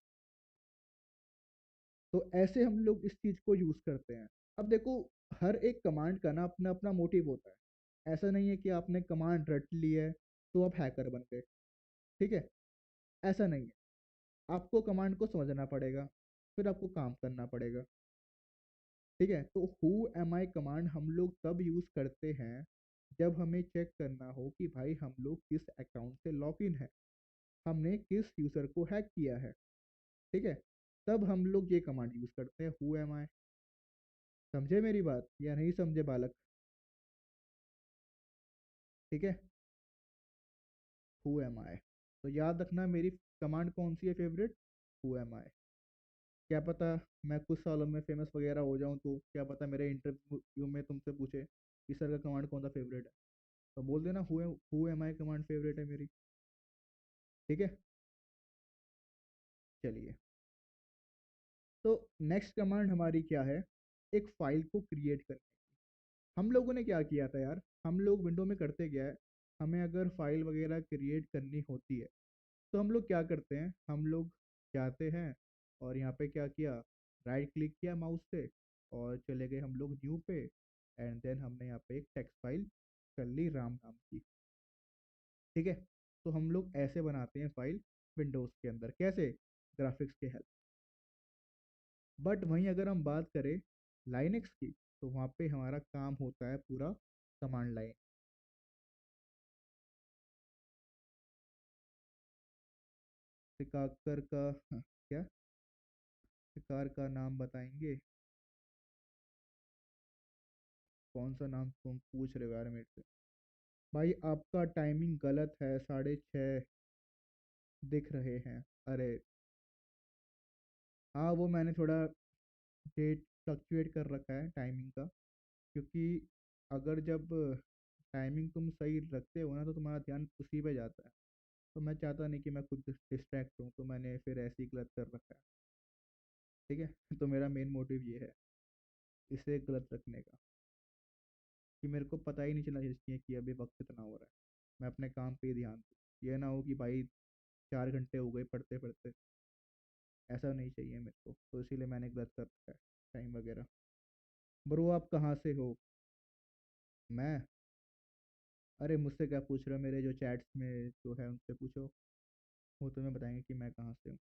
तो ऐसे हम लोग इस चीज को यूज करते हैं। अब देखो, हर एक कमांड का ना अपना अपना मोटिव होता है। ऐसा नहीं है कि आपने कमांड रट ली है तो आप हैकर बन गए। ठीक है, ऐसा नहीं है। आपको कमांड को समझना पड़ेगा, फिर आपको काम करना पड़ेगा। ठीक है, तो हु एम आई कमांड हम लोग तब यूज करते हैं जब हमें चेक करना हो कि भाई हम लोग किस अकाउंट से लॉग इन है, हमने किस यूजर को हैक किया है। ठीक है, तब हम लोग ये कमांड यूज करते हैं हु एम आई। समझे मेरी बात या नहीं समझे बालक? ठीक है, हु एम आई। तो याद रखना, मेरी कमांड कौन सी है फेवरेट, हु एम आई। क्या पता मैं कुछ सालों में फेमस वगैरह हो जाऊं, तो क्या पता मेरे इंटरव्यू में तुमसे पूछे कि सर का कमांड कौन सा फेवरेट है, तो बोल देना who am I command favourite है मेरी। ठीक है, चलिए। तो नेक्स्ट कमांड हमारी क्या है, एक फाइल को क्रिएट करने की। हम लोगों ने क्या किया था यार, हम लोग विंडो में करते क्या है, हमें अगर फाइल वगैरह क्रिएट करनी होती है, तो हम लोग क्या करते हैं, हम लोग जाते हैं और यहाँ पे क्या किया, राइट क्लिक किया माउस से, और चले गए हम लोग न्यू पे, एंड देन हमने यहाँ पे एक टेक्स्ट फाइल कर ली राम नाम की। ठीक है, तो हम लोग ऐसे बनाते हैं फाइल विंडोज़ के अंदर, कैसे, ग्राफिक्स के हेल्प। बट वहीं अगर हम बात करें लाइनेक्स की, तो वहाँ पे हमारा काम होता है पूरा कमांड लाइन। शिकाकर का क्या, शिकार का नाम बताएंगे? कौन सा नाम तुम पूछ रहे हो यार मेरे से? भाई आपका टाइमिंग गलत है, 6:30 दिख रहे हैं। अरे हाँ, वो मैंने थोड़ा डेट फ्लक्चुएट कर रखा है टाइमिंग का, क्योंकि अगर जब टाइमिंग तुम सही रखते हो ना तो तुम्हारा ध्यान उसी पे जाता है। तो मैं चाहता नहीं कि मैं खुद डिस्ट्रैक्ट हूँ, तो मैंने फिर ऐसे ही गलत कर रखा है। ठीक है तो मेरा मेन मोटिव ये है इसे गलत रखने का, कि मेरे को पता ही नहीं चलना चाहिए कि अभी वक्त कितना हो रहा है। मैं अपने काम पे ही ध्यान दूँ, ये ना हो कि भाई 4 घंटे हो गए पढ़ते पढ़ते। ऐसा नहीं चाहिए मेरे को, तो इसीलिए मैंने गलत कर रखा है टाइम वगैरह। ब्रो आप कहाँ से हो? मैं, अरे मुझसे क्या पूछ रहे हो, मेरे जो चैट्स में जो है उनसे पूछो, वो तुम्हें बताएंगे कि मैं कहाँ से हूँ।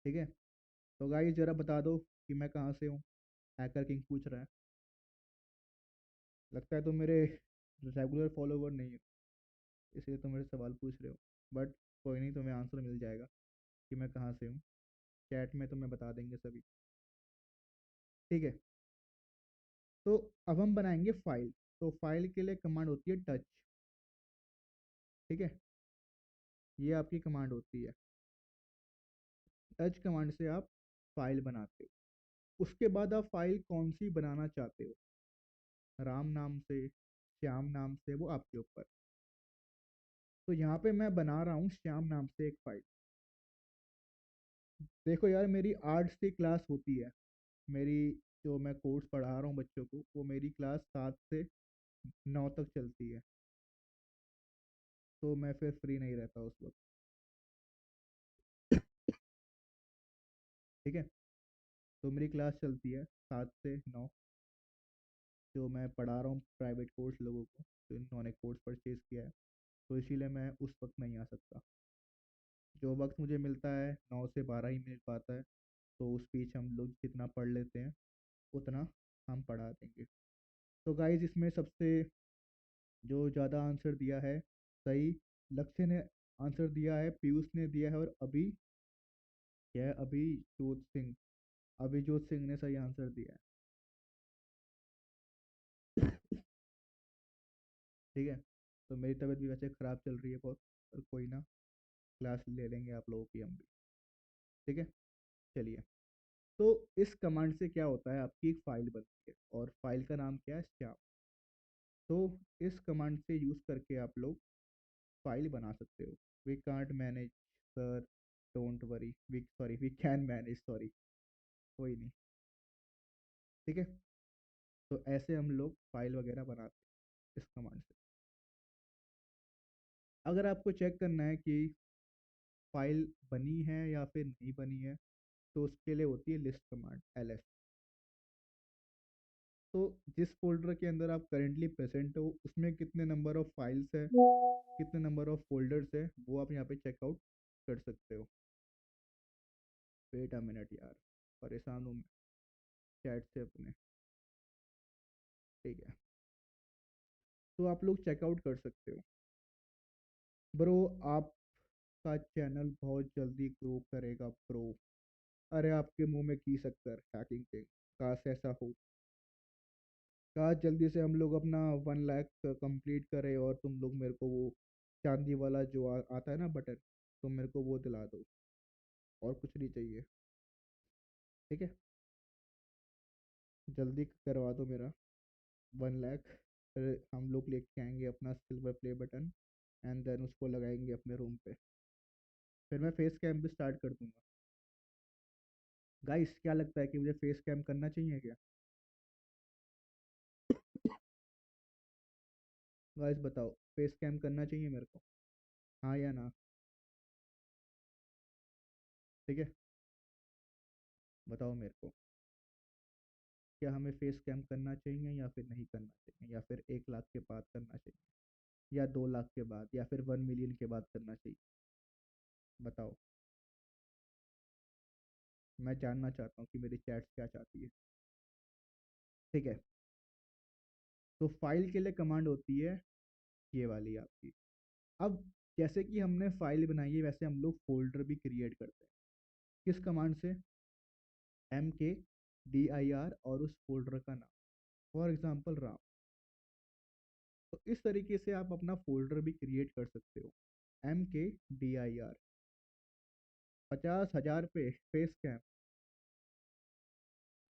ठीक है, तो गाइस जरा बता दो कि मैं कहाँ से हूँ। हैकर किंग पूछ रहा है। लगता है तुम मेरे रेगुलर फॉलोवर नहीं हो, इसलिए तुम मेरे सवाल पूछ रहे हो। बट कोई नहीं, तुम्हें आंसर मिल जाएगा कि मैं कहाँ से हूँ। चैट में तुम्हें बता देंगे सभी। ठीक है, तो अब हम बनाएंगे फाइल। तो फाइल के लिए कमांड होती है टच। ठीक है, ये आपकी कमांड होती है। टच कमांड से आप फाइल बनाते हो। उसके बाद आप फाइल कौन सी बनाना चाहते हो, राम नाम से, श्याम नाम से, वो आपके ऊपर। तो यहाँ पे मैं बना रहा हूँ श्याम नाम से एक फाइल। देखो यार, मेरी आर्ट्स की क्लास होती है। मेरी जो मैं कोर्स पढ़ा रहा हूँ बच्चों को, वो मेरी क्लास 7 से 9 तक चलती है। तो मैं फिर फ्री नहीं रहता उस वक्त। ठीक है, तो मेरी क्लास चलती है 7 से 9। जो मैं पढ़ा रहा हूँ प्राइवेट कोर्स लोगों को, तो इन्होंने कोर्स परचेज किया है, तो इसीलिए मैं उस वक्त नहीं आ सकता। जो वक्त मुझे मिलता है 9 से 12 ही मिल पाता है, तो उस बीच हम लोग जितना पढ़ लेते हैं उतना हम पढ़ा देंगे। तो गाइज इसमें सबसे जो ज़्यादा आंसर दिया है सही, लक्ष्य ने आंसर दिया है, पीयूष ने दिया है, और अभी क्या है, अभिजोत सिंह, अभिजोत सिंह ने सही आंसर दिया है। ठीक है, तो मेरी तबीयत भी वैसे ख़राब चल रही है बहुत, पर कोई ना, क्लास ले लेंगे आप लोगों की हम भी। ठीक है, चलिए। तो इस कमांड से क्या होता है, आपकी एक फाइल बनती है, और फाइल का नाम क्या है, श्याम। तो इस कमांड से यूज़ करके आप लोग फाइल बना सकते हो। We can't manage sir, don't worry, we sorry we can manage, sorry, कोई नहीं। ठीक है, तो ऐसे हम लोग फाइल वगैरह बनाते हैं इस कमांड से। अगर आपको चेक करना है कि फाइल बनी है या फिर नहीं बनी है, तो उसके लिए होती है लिस्ट कमांड, ls। तो जिस फोल्डर के अंदर आप करेंटली प्रेजेंट हो, उसमें कितने नंबर ऑफ फाइल्स है, कितने नंबर ऑफ फोल्डर्स है, वो आप यहाँ पे चेकआउट कर सकते हो। वेट अ मिनट यार, परेशान हूँ मैं चैट से अपने। ठीक है, तो आप लोग चेकआउट कर सकते हो। ब्रो आपका चैनल बहुत जल्दी ग्रो करेगा ब्रो। अरे आपके मुंह में की शक्कर, हैकिंग किंग, काश ऐसा हो। काश जल्दी से हम लोग अपना 1 लाख कंप्लीट करें, और तुम लोग मेरे को वो चांदी वाला जो आता है ना बटन, तुम मेरे को वो दिला दो, और कुछ नहीं चाहिए। ठीक है, जल्दी करवा दो मेरा 1 लाख। फिर हम लोग लेके आएंगे अपना silver play button, and then उसको लगाएंगे अपने रूम पे। फिर मैं फेस कैम भी स्टार्ट कर दूंगा। गाइस क्या लगता है कि मुझे फेस कैम करना चाहिए क्या? गाइस बताओ, फेस कैम करना चाहिए मेरे को, हाँ या ना? ठीक है, बताओ मेरे को, क्या हमें फेस कैम करना चाहिए या फिर नहीं करना चाहिए, या फिर 1 लाख के बाद करना चाहिए, या 2 लाख के बाद, या फिर 1 मिलियन के बाद करना चाहिए? बताओ, मैं जानना चाहता हूँ कि मेरी चैट्स क्या चाहती है। ठीक है, तो फाइल के लिए कमांड होती है ये वाली आपकी। अब जैसे कि हमने फाइल बनाई है वैसे हम लोग फोल्डर भी क्रिएट करते हैं। किस कमांड से? mkdir और उस फोल्डर का नाम, फॉर एग्जांपल राम। तो इस तरीके से आप अपना फोल्डर भी क्रिएट कर सकते हो। mkdir 50,000 पे फेस कैम,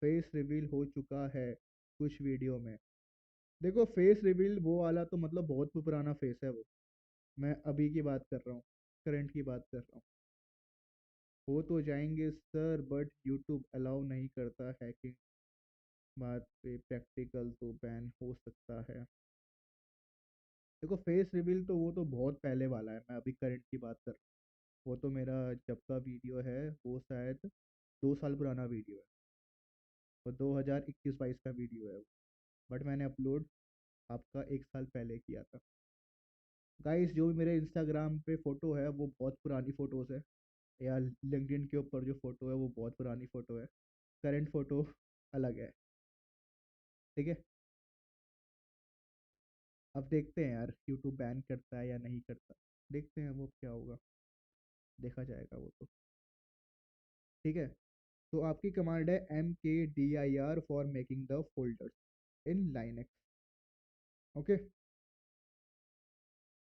फेस रिवील हो चुका है कुछ वीडियो में। देखो फेस रिवील वो वाला तो मतलब बहुत पुराना फेस है वो, मैं अभी की बात कर रहा हूँ, करंट की बात कर रहा हूँ। हो तो जाएंगे सर बट यूट्यूब अलाउ नहीं करता हैकिंग, बात पे प्रैक्टिकल तो बैन हो सकता है। देखो फेस रिवील तो वो तो बहुत पहले वाला है, मैं अभी करंट की बात कर रहा हूँ। वो तो मेरा जब का वीडियो है वो शायद 2 साल पुराना वीडियो है, वो 2021-22 का वीडियो है वो। बट मैंने अपलोड आपका 1 साल पहले किया था। गाइस जो भी मेरे इंस्टाग्राम पे फ़ोटो है वो बहुत पुरानी फ़ोटोज़ है, या लिंक्डइन के ऊपर जो फ़ोटो है वो बहुत पुरानी फ़ोटो है। करंट फ़ोटो अलग है। ठीक है, अब देखते हैं यार यूट्यूब बैन करता है या नहीं करता, देखते हैं वो क्या होगा, देखा जाएगा वो तो। ठीक है, तो आपकी कमांड है mkdir for making the folders in Linux. Okay,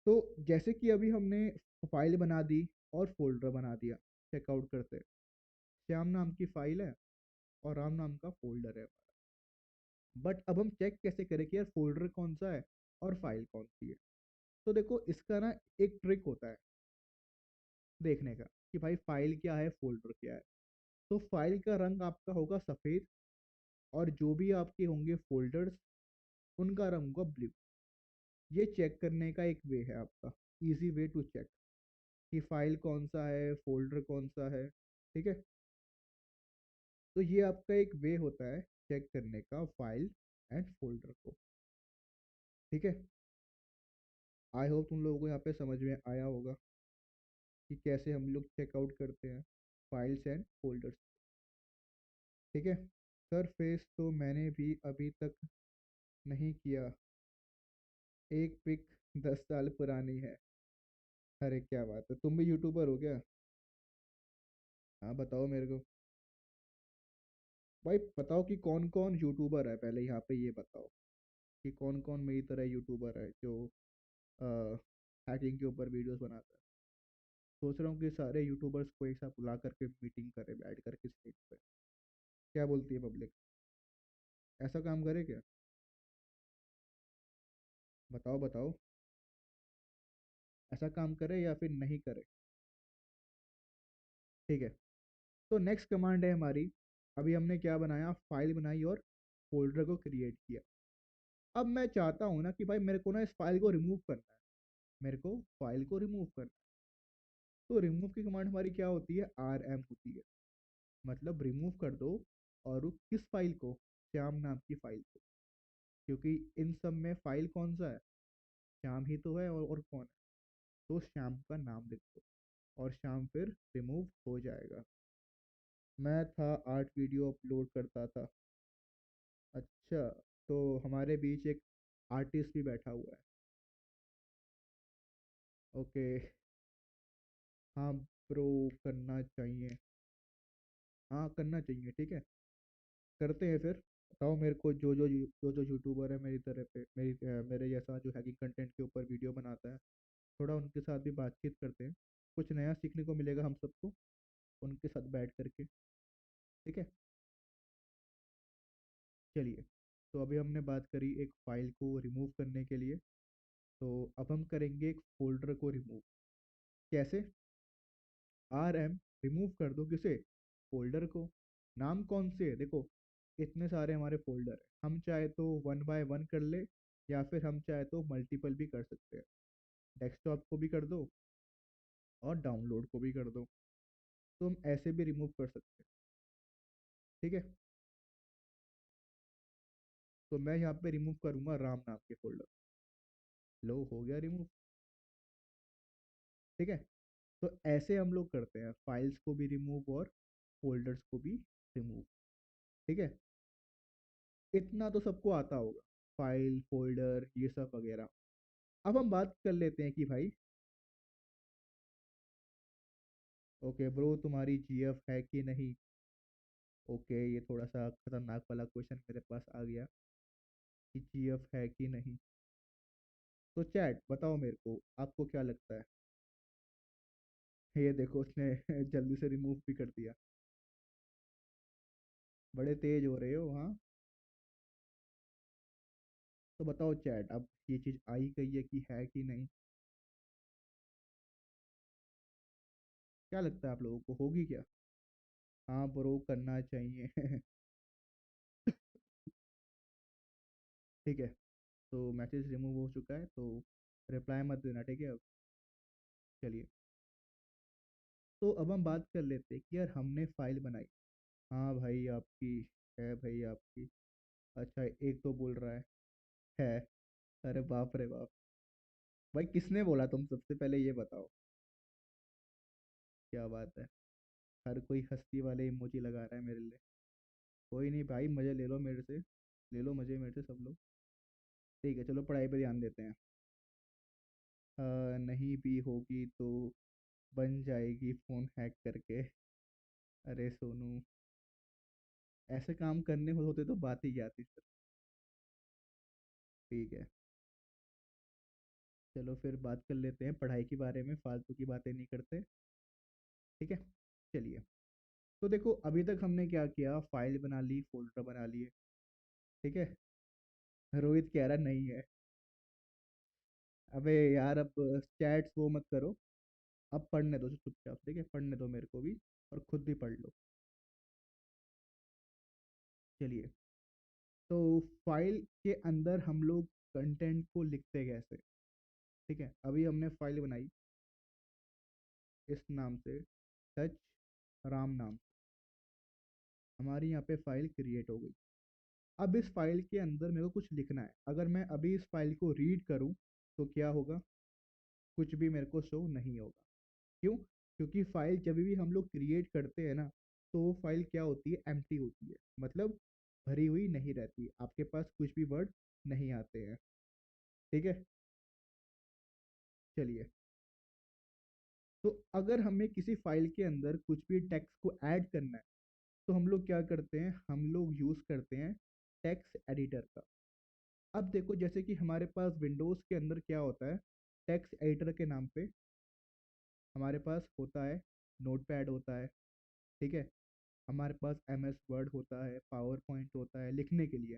तो जैसे कि अभी हमने फाइल बना दी और फोल्डर बना दिया, चेकआउट करते हैं। श्याम नाम की फाइल है और राम नाम का फोल्डर है। बट अब हम चेक कैसे करें कि यार फोल्डर कौन सा है और फाइल कौन सी है? तो देखो इसका ना एक ट्रिक होता है देखने का कि भाई फाइल क्या है फोल्डर क्या है। तो फाइल का रंग आपका होगा सफ़ेद, और जो भी आपके होंगे फोल्डर्स उनका रंग होगा ब्लू। ये चेक करने का एक वे है आपका, इजी वे टू चेक कि फाइल कौन सा है फोल्डर कौन सा है। ठीक है, तो ये आपका एक वे होता है चेक करने का फाइल एंड फोल्डर को। ठीक है, आई होप तुम लोगों को यहाँ पे समझ में आया होगा कि कैसे हम लोग चेकआउट करते हैं फाइल्स एंड फोल्डर्स। ठीक है, सर फेस तो मैंने भी अभी तक नहीं किया, एक पिक 10 साल पुरानी है। अरे क्या बात है, तुम भी यूट्यूबर हो क्या? हाँ बताओ मेरे को। भाई बताओ कि कौन कौन यूट्यूबर है, पहले यहाँ पे ये बताओ कि कौन कौन मेरी तरह यूट्यूबर है जो हैकिंग के ऊपर वीडियोस बनाता है। सोच रहा हूँ कि सारे यूट्यूबर्स को एक साथ बुला करके मीटिंग करे बैठ करके स्टेज पे। क्या बोलती है पब्लिक, ऐसा काम करे क्या? बताओ बताओ, ऐसा काम करे या फिर नहीं करे? ठीक है, तो नेक्स्ट कमांड है हमारी। अभी हमने क्या बनाया, फाइल बनाई और फोल्डर को क्रिएट किया। अब मैं चाहता हूँ ना कि भाई मेरे को ना इस फाइल को रिमूव करना है, मेरे को फाइल को रिमूव करना है। तो रिमूव की कमांड हमारी क्या होती है, rm होती है, मतलब रिमूव कर दो। और वो किस फाइल को, श्याम नाम की फाइल को, क्योंकि इन सब में फाइल कौन सा है, श्याम ही तो है, और कौन है? तो श्याम का नाम लिख दो और श्याम फिर रिमूव हो जाएगा। मैं था आर्ट वीडियो अपलोड करता था। अच्छा, तो हमारे बीच एक आर्टिस्ट भी बैठा हुआ है। ओके, हाँ ब्रो, करना चाहिए, हाँ करना चाहिए। ठीक है, करते हैं फिर। बताओ मेरे को जो जो यूट्यूबर है मेरी तरह पे, मेरे जैसा जो हैकिंग कंटेंट के ऊपर वीडियो बनाता है, थोड़ा उनके साथ भी बातचीत करते हैं, कुछ नया सीखने को मिलेगा हम सबको उनके साथ बैठ करके। ठीक है, चलिए। तो अभी हमने बात करी एक फाइल को रिमूव करने के लिए, तो अब हम करेंगे एक फोल्डर को रिमूव। कैसे? rm रिमूव कर दो किसे, फोल्डर को। नाम कौन से है, देखो इतने सारे हमारे फोल्डर है, हम चाहे तो 1 बाय 1 कर ले, या फिर हम चाहे तो मल्टीपल भी कर सकते हैं। डेस्कटॉप को भी कर दो और डाउनलोड को भी कर दो, तो हम ऐसे भी रिमूव कर सकते हैं। ठीक है, तो मैं यहाँ पे रिमूव करूंगा राम नाम के फोल्डर। लो हो गया रिमूव। ठीक है, तो ऐसे हम लोग करते हैं फाइल्स को भी रिमूव और फोल्डर्स को भी रिमूव। ठीक है, इतना तो सबको आता होगा, फाइल फोल्डर ये सब वगैरह। अब हम बात कर लेते हैं कि भाई ओके ब्रो, तुम्हारी जीएफ है कि नहीं? ओके, ये थोड़ा सा खतरनाक वाला क्वेश्चन मेरे पास आ गया कि जीएफ है कि नहीं। तो चैट बताओ मेरे को, आपको क्या लगता है? ये देखो, उसने जल्दी से रिमूव भी कर दिया। बड़े तेज हो रहे हो, हाँ। तो बताओ चैट, अब ये चीज़ आई गई है कि है कि नहीं? क्या लगता है आप लोगों को, होगी क्या? हाँ ब्रो, करना चाहिए। ठीक है, तो मैसेज रिमूव हो चुका है, तो रिप्लाई मत देना, ठीक है अब। चलिए, तो अब हम बात कर लेते हैं कि यार हमने फाइल बनाई। हाँ भाई आपकी, है भाई आपकी। अच्छा, एक तो बोल रहा है। अरे बाप रे बाप। भाई किसने बोला, तुम सबसे पहले ये बताओ। क्या बात है, हर कोई हस्ती वाले इमोजी लगा रहा है मेरे लिए। कोई नहीं भाई, मजे ले लो मेरे से, ले लो मजे मेरे से सब लोग। ठीक है, चलो पढ़ाई पे ध्यान देते हैं। नहीं भी होगी तो बन जाएगी फोन हैक करके। अरे सोनू, ऐसे काम करने होते तो बात ही क्या थी फिर। ठीक है, चलो फिर बात कर लेते हैं पढ़ाई के बारे में, फालतू की बातें नहीं करते। ठीक है, चलिए। तो देखो, अभी तक हमने क्या किया, फाइल बना ली, फोल्डर बना लिए। ठीक है, रोहित कह रहा नहीं है। अबे यार, अब चैट्स वो मत करो। अब पढ़ने दो चुपचाप, ठीक है, पढ़ने दो मेरे को भी, और खुद भी पढ़ लो। चलिए, तो फाइल के अंदर हम लोग कंटेंट को लिखते कैसे? ठीक है, अभी हमने फाइल बनाई इस नाम से, टच राम नाम। हमारी यहाँ पे फाइल क्रिएट हो गई। अब इस फाइल के अंदर मेरे को कुछ लिखना है। अगर मैं अभी इस फाइल को रीड करूँ तो क्या होगा? कुछ भी मेरे को शो नहीं होगा। क्यों? क्योंकि फाइल जब भी हम लोग क्रिएट करते हैं ना, तो वो फाइल क्या होती है, एम्प्टी होती है, मतलब भरी हुई नहीं रहती, आपके पास कुछ भी वर्ड नहीं आते हैं। ठीक है, चलिए। तो अगर हमें किसी फाइल के अंदर कुछ भी टेक्स्ट को ऐड करना है, तो हम लोग क्या करते हैं, हम लोग यूज़ करते हैं टेक्स्ट एडिटर का। अब देखो, जैसे कि हमारे पास विंडोज़ के अंदर क्या होता है, टेक्स्ट एडिटर के नाम पे हमारे पास होता है नोटपैड होता है। ठीक है, हमारे पास एम एस वर्ड होता है, पावर पॉइंट होता है लिखने के लिए।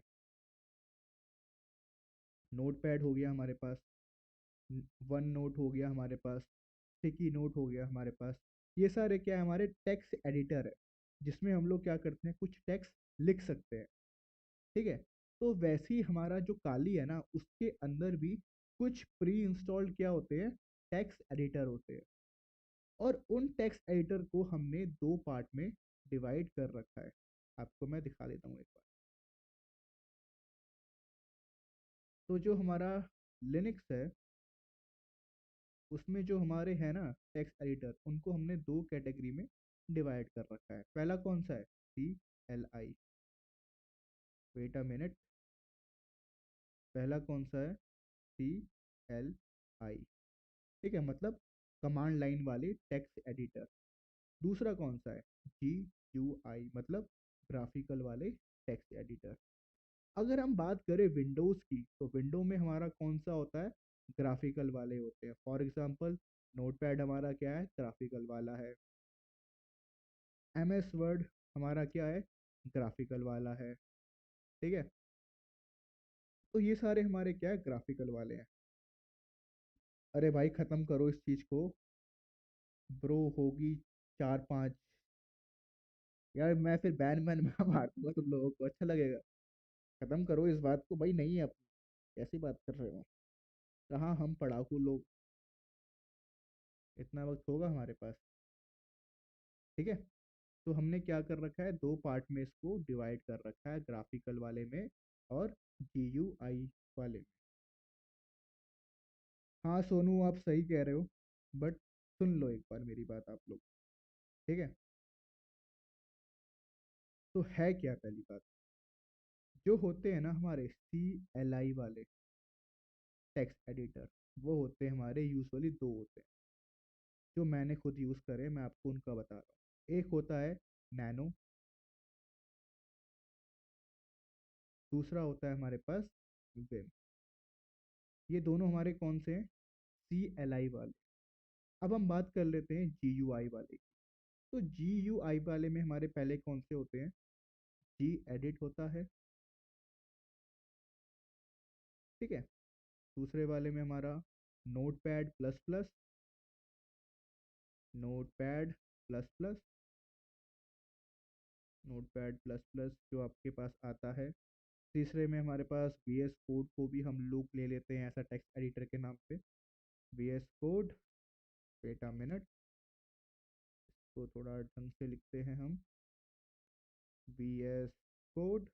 नोट पैड हो गया हमारे पास, वन नोट हो गया हमारे पास, स्टिकी नोट हो गया हमारे पास। ये सारे क्या है, हमारे टेक्स्ट एडिटर है, जिसमें हम लोग क्या करते हैं, कुछ टेक्स्ट लिख सकते हैं। ठीक है, तो वैसे ही हमारा जो काली है ना, उसके अंदर भी कुछ प्री इंस्टॉल्ड क्या होते हैं, टेक्स्ट एडिटर होते हैं। और उन टेक्स्ट एडिटर को हमने दो पार्ट में डिवाइड कर रखा है। आपको मैं दिखा देता हूँ एक बार। तो जो हमारा लिनक्स है, उसमें जो हमारे हैं ना टेक्स्ट एडिटर, उनको हमने दो कैटेगरी में डिवाइड कर रखा है। पहला कौन सा है, C L I. Wait a minute, पहला कौन सा है, सी एल आई। ठीक है, मतलब कमांड लाइन वाले टेक्स्ट एडिटर। दूसरा कौन सा है, जी यू आई, मतलब ग्राफिकल वाले टेक्स्ट एडिटर। अगर हम बात करें विंडोज़ की, तो विंडो में हमारा कौन सा होता है, ग्राफिकल वाले होते हैं। फॉर एग्जांपल, नोटपैड हमारा क्या है, ग्राफिकल वाला है। एम एस वर्ड हमारा क्या है, ग्राफिकल वाला है। ठीक है, तो ये सारे हमारे क्या है, ग्राफिकल वाले हैं। अरे भाई खत्म करो इस चीज को। ब्रो होगी चार पांच। यार मैं फिर बैन मैन मार दूंगा तुम लोगों को, अच्छा लगेगा? खत्म करो इस बात को भाई, नहीं है अब। कैसी बात कर रहे हो? कहाँ हम पढ़ाकू लोग, इतना वक्त होगा हमारे पास? ठीक है, तो हमने क्या कर रखा है, दो पार्ट में इसको डिवाइड कर रखा है, ग्राफिकल वाले में और GUI वाले में। हाँ सोनू, आप सही कह रहे हो, बट सुन लो एक बार मेरी बात आप लोग। ठीक है, तो है क्या, पहली बात, जो होते हैं ना हमारे CLI वाले टेक्स्ट एडिटर, वो होते हैं हमारे यूजुअली दो होते हैं। जो मैंने खुद यूज़ करे, मैं आपको उनका बता रहा हूँ। एक होता है नैनो, दूसरा होता है हमारे पास विम। ये दोनों हमारे कौन से हैं? CLI वाले। अब हम बात कर लेते हैं GUI वाले की। तो GUI वाले में हमारे पहले कौन से होते हैं? जी एडिट होता है, ठीक है। दूसरे वाले में हमारा note pad plus plus, note pad plus plus, note pad plus plus जो आपके पास आता है। तीसरे में हमारे पास VS कोड को भी हम लोग ले लेते हैं ऐसा टेक्स्ट एडिटर के नाम पे। VS code, wait a minute, तो थोड़ा ढंग से लिखते हैं हम। VS कोड,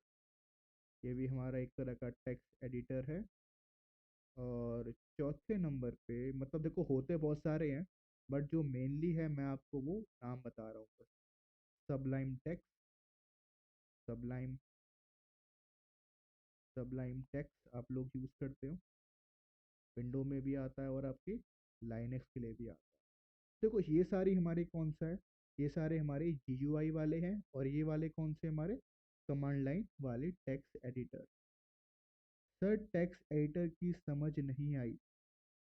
ये भी हमारा एक तरह का टेक्स्ट एडिटर है। और चौथे नंबर पे, मतलब देखो होते बहुत सारे हैं, बट जो मेनली है मैं आपको वो नाम बता रहा हूँ बस। Sublime text, Sublime, Sublime text आप लोग यूज़ करते हो, विंडो में भी आता है और आपकी लाइनक्स के लिए भी आता है। देखो ये सारी हमारे कौन सा है? ये सारे हमारे GUI वाले हैं, और ये वाले कौन से हमारे? कमांड लाइन वाले text editor. Sir text editor की समझ नहीं आई।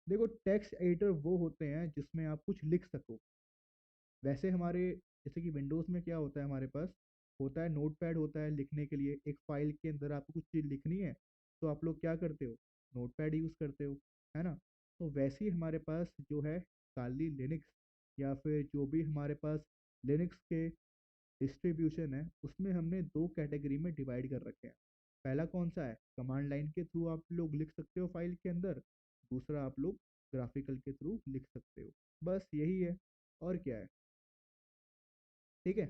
देखो टेक्स्ट एडिटर वो होते हैं जिसमें आप कुछ लिख सको। वैसे हमारे, जैसे कि विंडोज़ में क्या होता है हमारे पास, होता है नोटपैड होता है लिखने के लिए। एक फाइल के अंदर आपको कुछ चीज़ लिखनी है तो आप लोग क्या करते हो? नोटपैड यूज़ करते हो, है ना। तो वैसे ही हमारे पास जो है काली लिनक्स, या फिर जो भी हमारे पास लिनक्स के डिस्ट्रीब्यूशन है, उसमें हमने दो कैटेगरी में डिवाइड कर रखे हैं। पहला कौन सा है? कमांड लाइन के थ्रू आप लोग लिख सकते हो फाइल के अंदर। दूसरा आप लोग ग्राफिकल के थ्रू लिख सकते हो। बस यही है, और क्या है, ठीक है।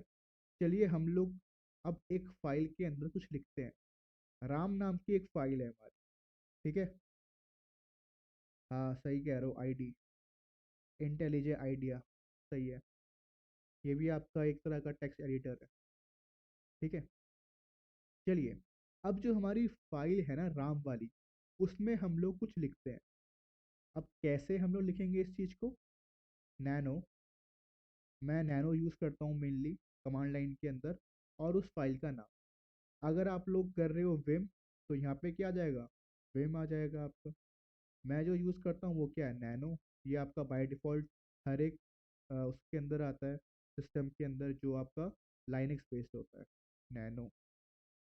चलिए हम लोग अब एक फाइल के अंदर कुछ लिखते हैं। राम नाम की एक फाइल है हमारी, ठीक है। हाँ सही कह रहे हो, ID, इंटेलिजे आइडिया, सही है। ये भी आपका एक तरह का टेक्स्ट एडिटर है, ठीक है। चलिए, अब जो हमारी फाइल है ना राम वाली, उसमें हम लोग कुछ लिखते हैं। अब कैसे हम लोग लिखेंगे इस चीज़ को? नैनो, मैं नैनो यूज़ करता हूँ मेनली कमांड लाइन के अंदर। और उस फाइल का नाम, अगर आप लोग कर रहे हो विम, तो यहाँ पे क्या आ जाएगा? विम आ जाएगा आपका। मैं जो यूज़ करता हूँ वो क्या है? नैनो। ये आपका बाय डिफ़ॉल्ट हर एक उसके अंदर आता है, सिस्टम के अंदर जो आपका लाइनक्स बेस्ड होता है। नैनो,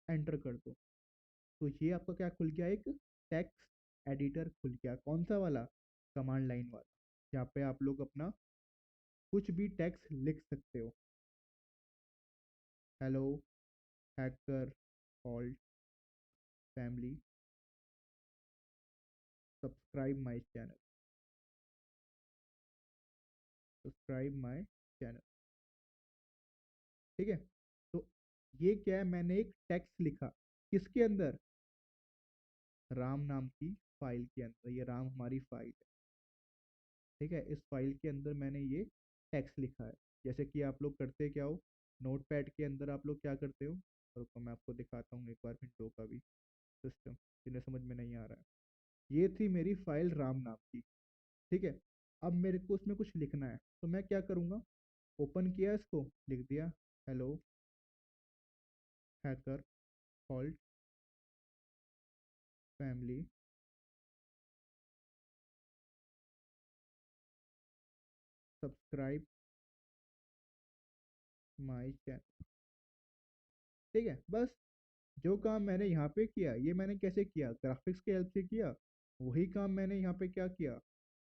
एंटर कर दो। तो ये आपका क्या खुल गया? एक टेक्स्ट एडिटर खुल गया। कौन सा वाला? कमांड लाइन वाला, जहाँ पे आप लोग अपना कुछ भी टेक्स्ट लिख सकते हो। Hello hacker alt family, subscribe my channel, subscribe my channel, ठीक है। तो ये क्या है? मैंने एक टेक्स्ट लिखा, किसके अंदर? राम नाम की फाइल के अंदर। ये राम हमारी फाइल है, ठीक है। इस फाइल के अंदर मैंने ये टेक्स्ट लिखा है। जैसे कि आप लोग करते क्या हो, नोटपैड के अंदर आप लोग क्या करते हो? रुको मैं आपको दिखाता हूँ एक बार विंडो का भी सिस्टम, जिन्हें समझ में नहीं आ रहा है। ये थी मेरी फाइल राम नाम की, ठीक है। अब मेरे को उसमें कुछ लिखना है, तो मैं क्या करूँगा? ओपन किया, इसको लिख दिया, hello hacker alt family, subscribe my channel, ठीक है। बस जो काम मैंने यहाँ पे किया, ये मैंने कैसे किया? ग्राफिक्स के हेल्प से किया। वही काम मैंने यहाँ पे क्या किया?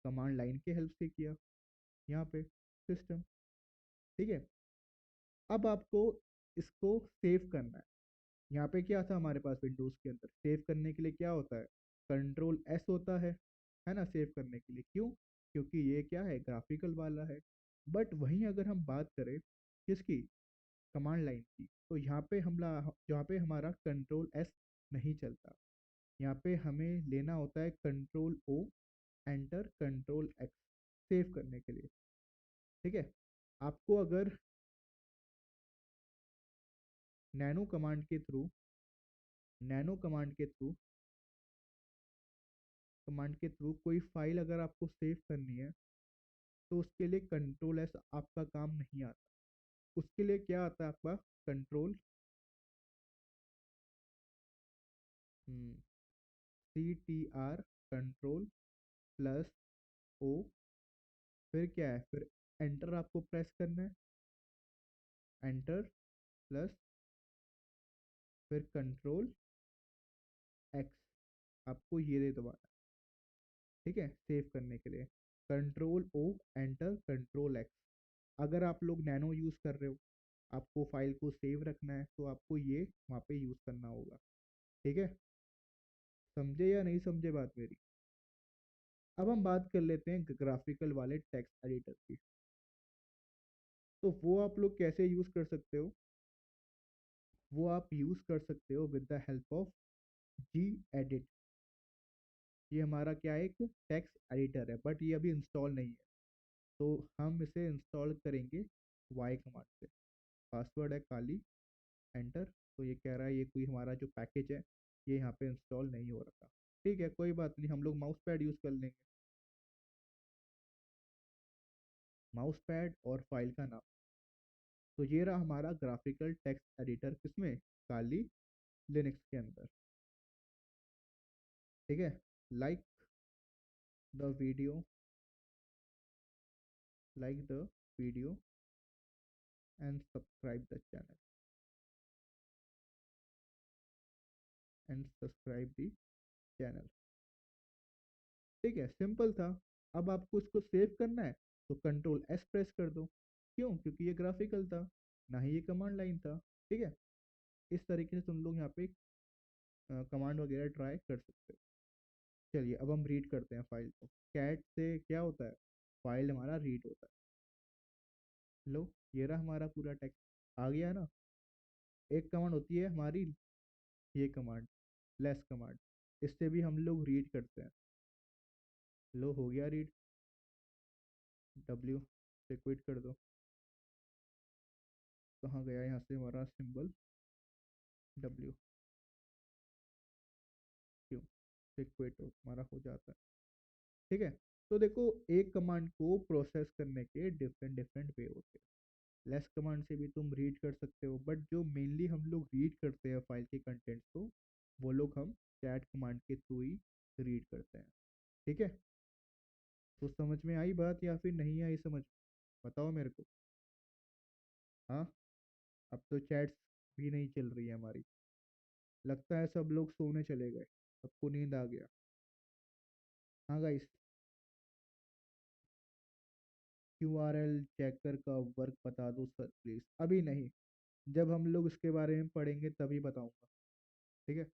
कमांड लाइन के हेल्प से किया, यहाँ पे सिस्टम, ठीक है। अब आपको इसको सेव करना है। यहाँ पे क्या था हमारे पास विंडोज़ के अंदर? सेव करने के लिए क्या होता है? कंट्रोल S होता है ना, सेव करने के लिए। क्यों? क्योंकि ये क्या है? ग्राफिकल वाला है। बट वहीं अगर हम बात करें किसकी? कमांड लाइन की, तो यहाँ पे हमला, यहाँ पे हमारा कंट्रोल S नहीं चलता। यहाँ पे हमें लेना होता है control O, enter control X, save करने के लिए, ठीक है। आपको अगर नैनो कमांड के थ्रू, नैनो कमांड के थ्रू कोई फाइल अगर आपको सेव करनी है, तो उसके लिए कंट्रोल एस आपका काम नहीं आता। उसके लिए क्या आता है आपका? Control CTR, control plus O, फिर क्या है? फिर एंटर आपको प्रेस करना है, एंटर प्लस फिर कंट्रोल एक्स, आपको ये दे दबाना है, ठीक है, सेव करने के लिए। Control O, enter, control x. अगर आप लोग नैनो यूज़ कर रहे हो, आपको फाइल को सेव रखना है, तो आपको ये वहाँ पे यूज़ करना होगा, ठीक है। समझे या नहीं समझे बात मेरी? अब हम बात कर लेते हैं ग्राफिकल वाले टेक्स्ट एडिटर की। तो वो आप लोग कैसे यूज़ कर सकते हो? वो आप यूज़ कर सकते हो with the help of G edit. ये हमारा क्या है? एक टेक्स्ट एडिटर है, बट ये अभी इंस्टॉल नहीं है। तो हम इसे इंस्टॉल करेंगे वाई कमांड से। पासवर्ड है काली, एंटर। तो ये कह रहा है ये कोई हमारा जो पैकेज है ये यहाँ पे इंस्टॉल नहीं हो रहा। ठीक है, कोई बात नहीं, हम लोग माउस पैड यूज़ कर लेंगे। माउस पैड और फाइल का नाम। तो ये रहा हमारा ग्राफिकल टेक्स्ट एडिटर, किसमें? काली लिनक्स के अंदर, ठीक है। Like the video, like the video and subscribe the channel, and subscribe the channel. ठीक है, सिंपल था। अब आपको इसको सेव करना है तो कंट्रोल एस प्रेस कर दो। क्यों? क्योंकि ये ग्राफिकल था, ना ही ये कमांड लाइन था, ठीक है। इस तरीके से तुम लोग यहाँ पे कमांड वगैरह ट्राई कर सकते हो। चलिए अब हम रीड करते हैं फाइल को। कैट से क्या होता है? फाइल हमारा रीड होता है। लो, ये रहा हमारा पूरा टेक्स्ट, आ गया ना। एक कमांड होती है हमारी, ये कमांड, लेस कमांड, इससे भी हम लोग रीड करते हैं। लो, हो गया रीड। डब्ल्यू से क्विट कर दो। कहाँ गया यहाँ से हमारा सिंबल? डब्ल्यू, क्यों से क्विट हमारा हो जाता है, ठीक है। तो देखो, एक कमांड को प्रोसेस करने के डिफरेंट डिफरेंट वे होते हैं। लेस कमांड से भी तुम रीड कर सकते हो, बट जो मेनली हम लोग रीड करते हैं फाइल के कंटेंट्स को, वो लोग हम चैट कमांड के थ्रू ही रीड करते हैं, ठीक है। तो समझ में आई बात या फिर नहीं आई समझ? बताओ मेरे को। हाँ, अब तो चैट्स भी नहीं चल रही है हमारी। लगता है सब लोग सोने चले गए, सबको नींद आ गया। हाँ गाइस, QRL चेकर का वर्क बता दो सर प्लीज। अभी नहीं, जब हम लोग इसके बारे में पढ़ेंगे तभी बताऊंगा, ठीक है।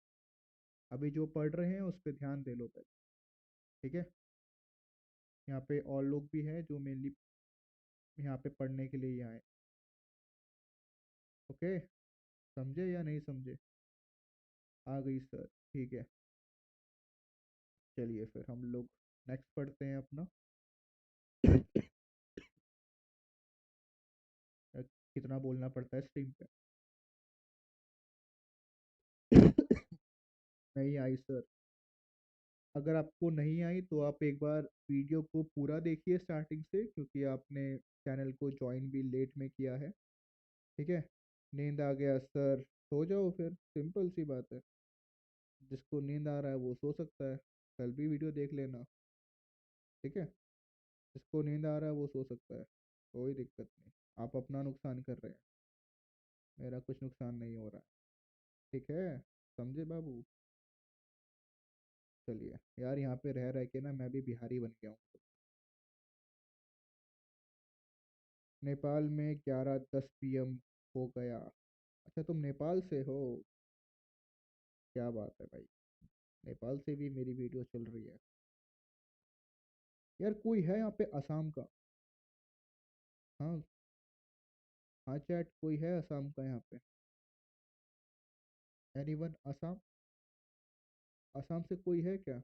अभी जो पढ़ रहे हैं उस पर ध्यान दे लो पहले, ठीक है। यहाँ पे और लोग भी हैं जो मेनली यहाँ पे पढ़ने के लिए ही आए। ओके, समझे या नहीं समझे? आ गई सर, ठीक है। चलिए फिर हम लोग नेक्स्ट पढ़ते हैं अपना। कितना बोलना पड़ता है स्ट्रीम पे? नहीं आई सर। अगर आपको नहीं आई तो आप एक बार वीडियो को पूरा देखिए स्टार्टिंग से, क्योंकि आपने चैनल को ज्वाइन भी लेट में किया है, ठीक है। नींद आ गया सर, सो जाओ फिर, सिंपल सी बात है। जिसको नींद आ रहा है वो सो सकता है, कल भी वीडियो देख लेना, ठीक है। जिसको नींद आ रहा है वो सो सकता है, कोई दिक्कत नहीं। आप अपना नुकसान कर रहे हैं, मेरा कुछ नुकसान नहीं हो रहा है, ठीक है। समझे बाबू? चलिए यार, यहाँ पे रह रह के ना मैं भी बिहारी बन गया हूँ। नेपाल में 11:10 PM हो गया। अच्छा, तुम नेपाल से हो? क्या बात है भाई, नेपाल से भी मेरी वीडियो चल रही है। यार कोई है यहाँ पे असम का? हाँ, हाँ चैट, कोई है असम का यहाँ पे? एनीवन असम? असम से कोई है क्या?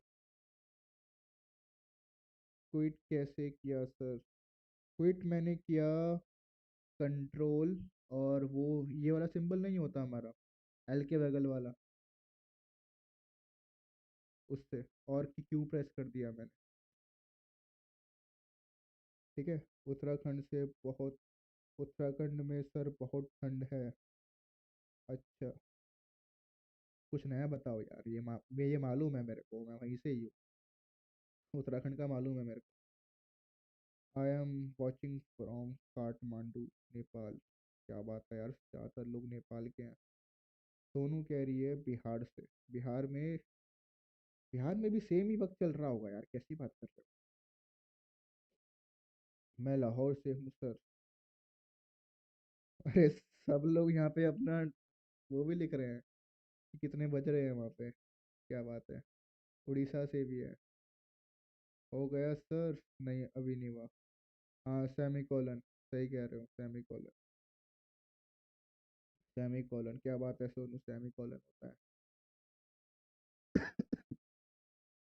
क्विट कैसे किया सर? क्विट मैंने किया कंट्रोल, और वो ये वाला सिंबल नहीं होता हमारा, एल के बगल वाला, उससे, और की क्यू प्रेस कर दिया मैंने। ठीक है। उत्तराखंड से बहुत उत्तराखंड में सर बहुत ठंड है। अच्छा, कुछ नया बताओ यार। ये मालूम है मेरे को, मैं वहीं से ही हूँ। उत्तराखंड का मालूम है मेरे को। I am watching from Kathmandu, Nepal. क्या बात है यार, ज़्यादातर लोग नेपाल के हैं। सोनू कह रही है बिहार से। बिहार में बिहार में भी सेम ही वक्त चल रहा होगा यार, कैसी बात कर रहे हो। मैं लाहौर से हूँ सर। अरे, सब लोग यहाँ पे अपना वो भी लिख रहे हैं कि कितने बज रहे हैं वहाँ पे। क्या बात है। उड़ीसा से भी है। हो गया सर। नहीं, अभी नहीं हुआ। हाँ, सेमी कॉलन। सही कह रहे हो, सेमी कॉलन। सेमी कॉलन, क्या बात है सोनू, सेमी कॉलन होता है।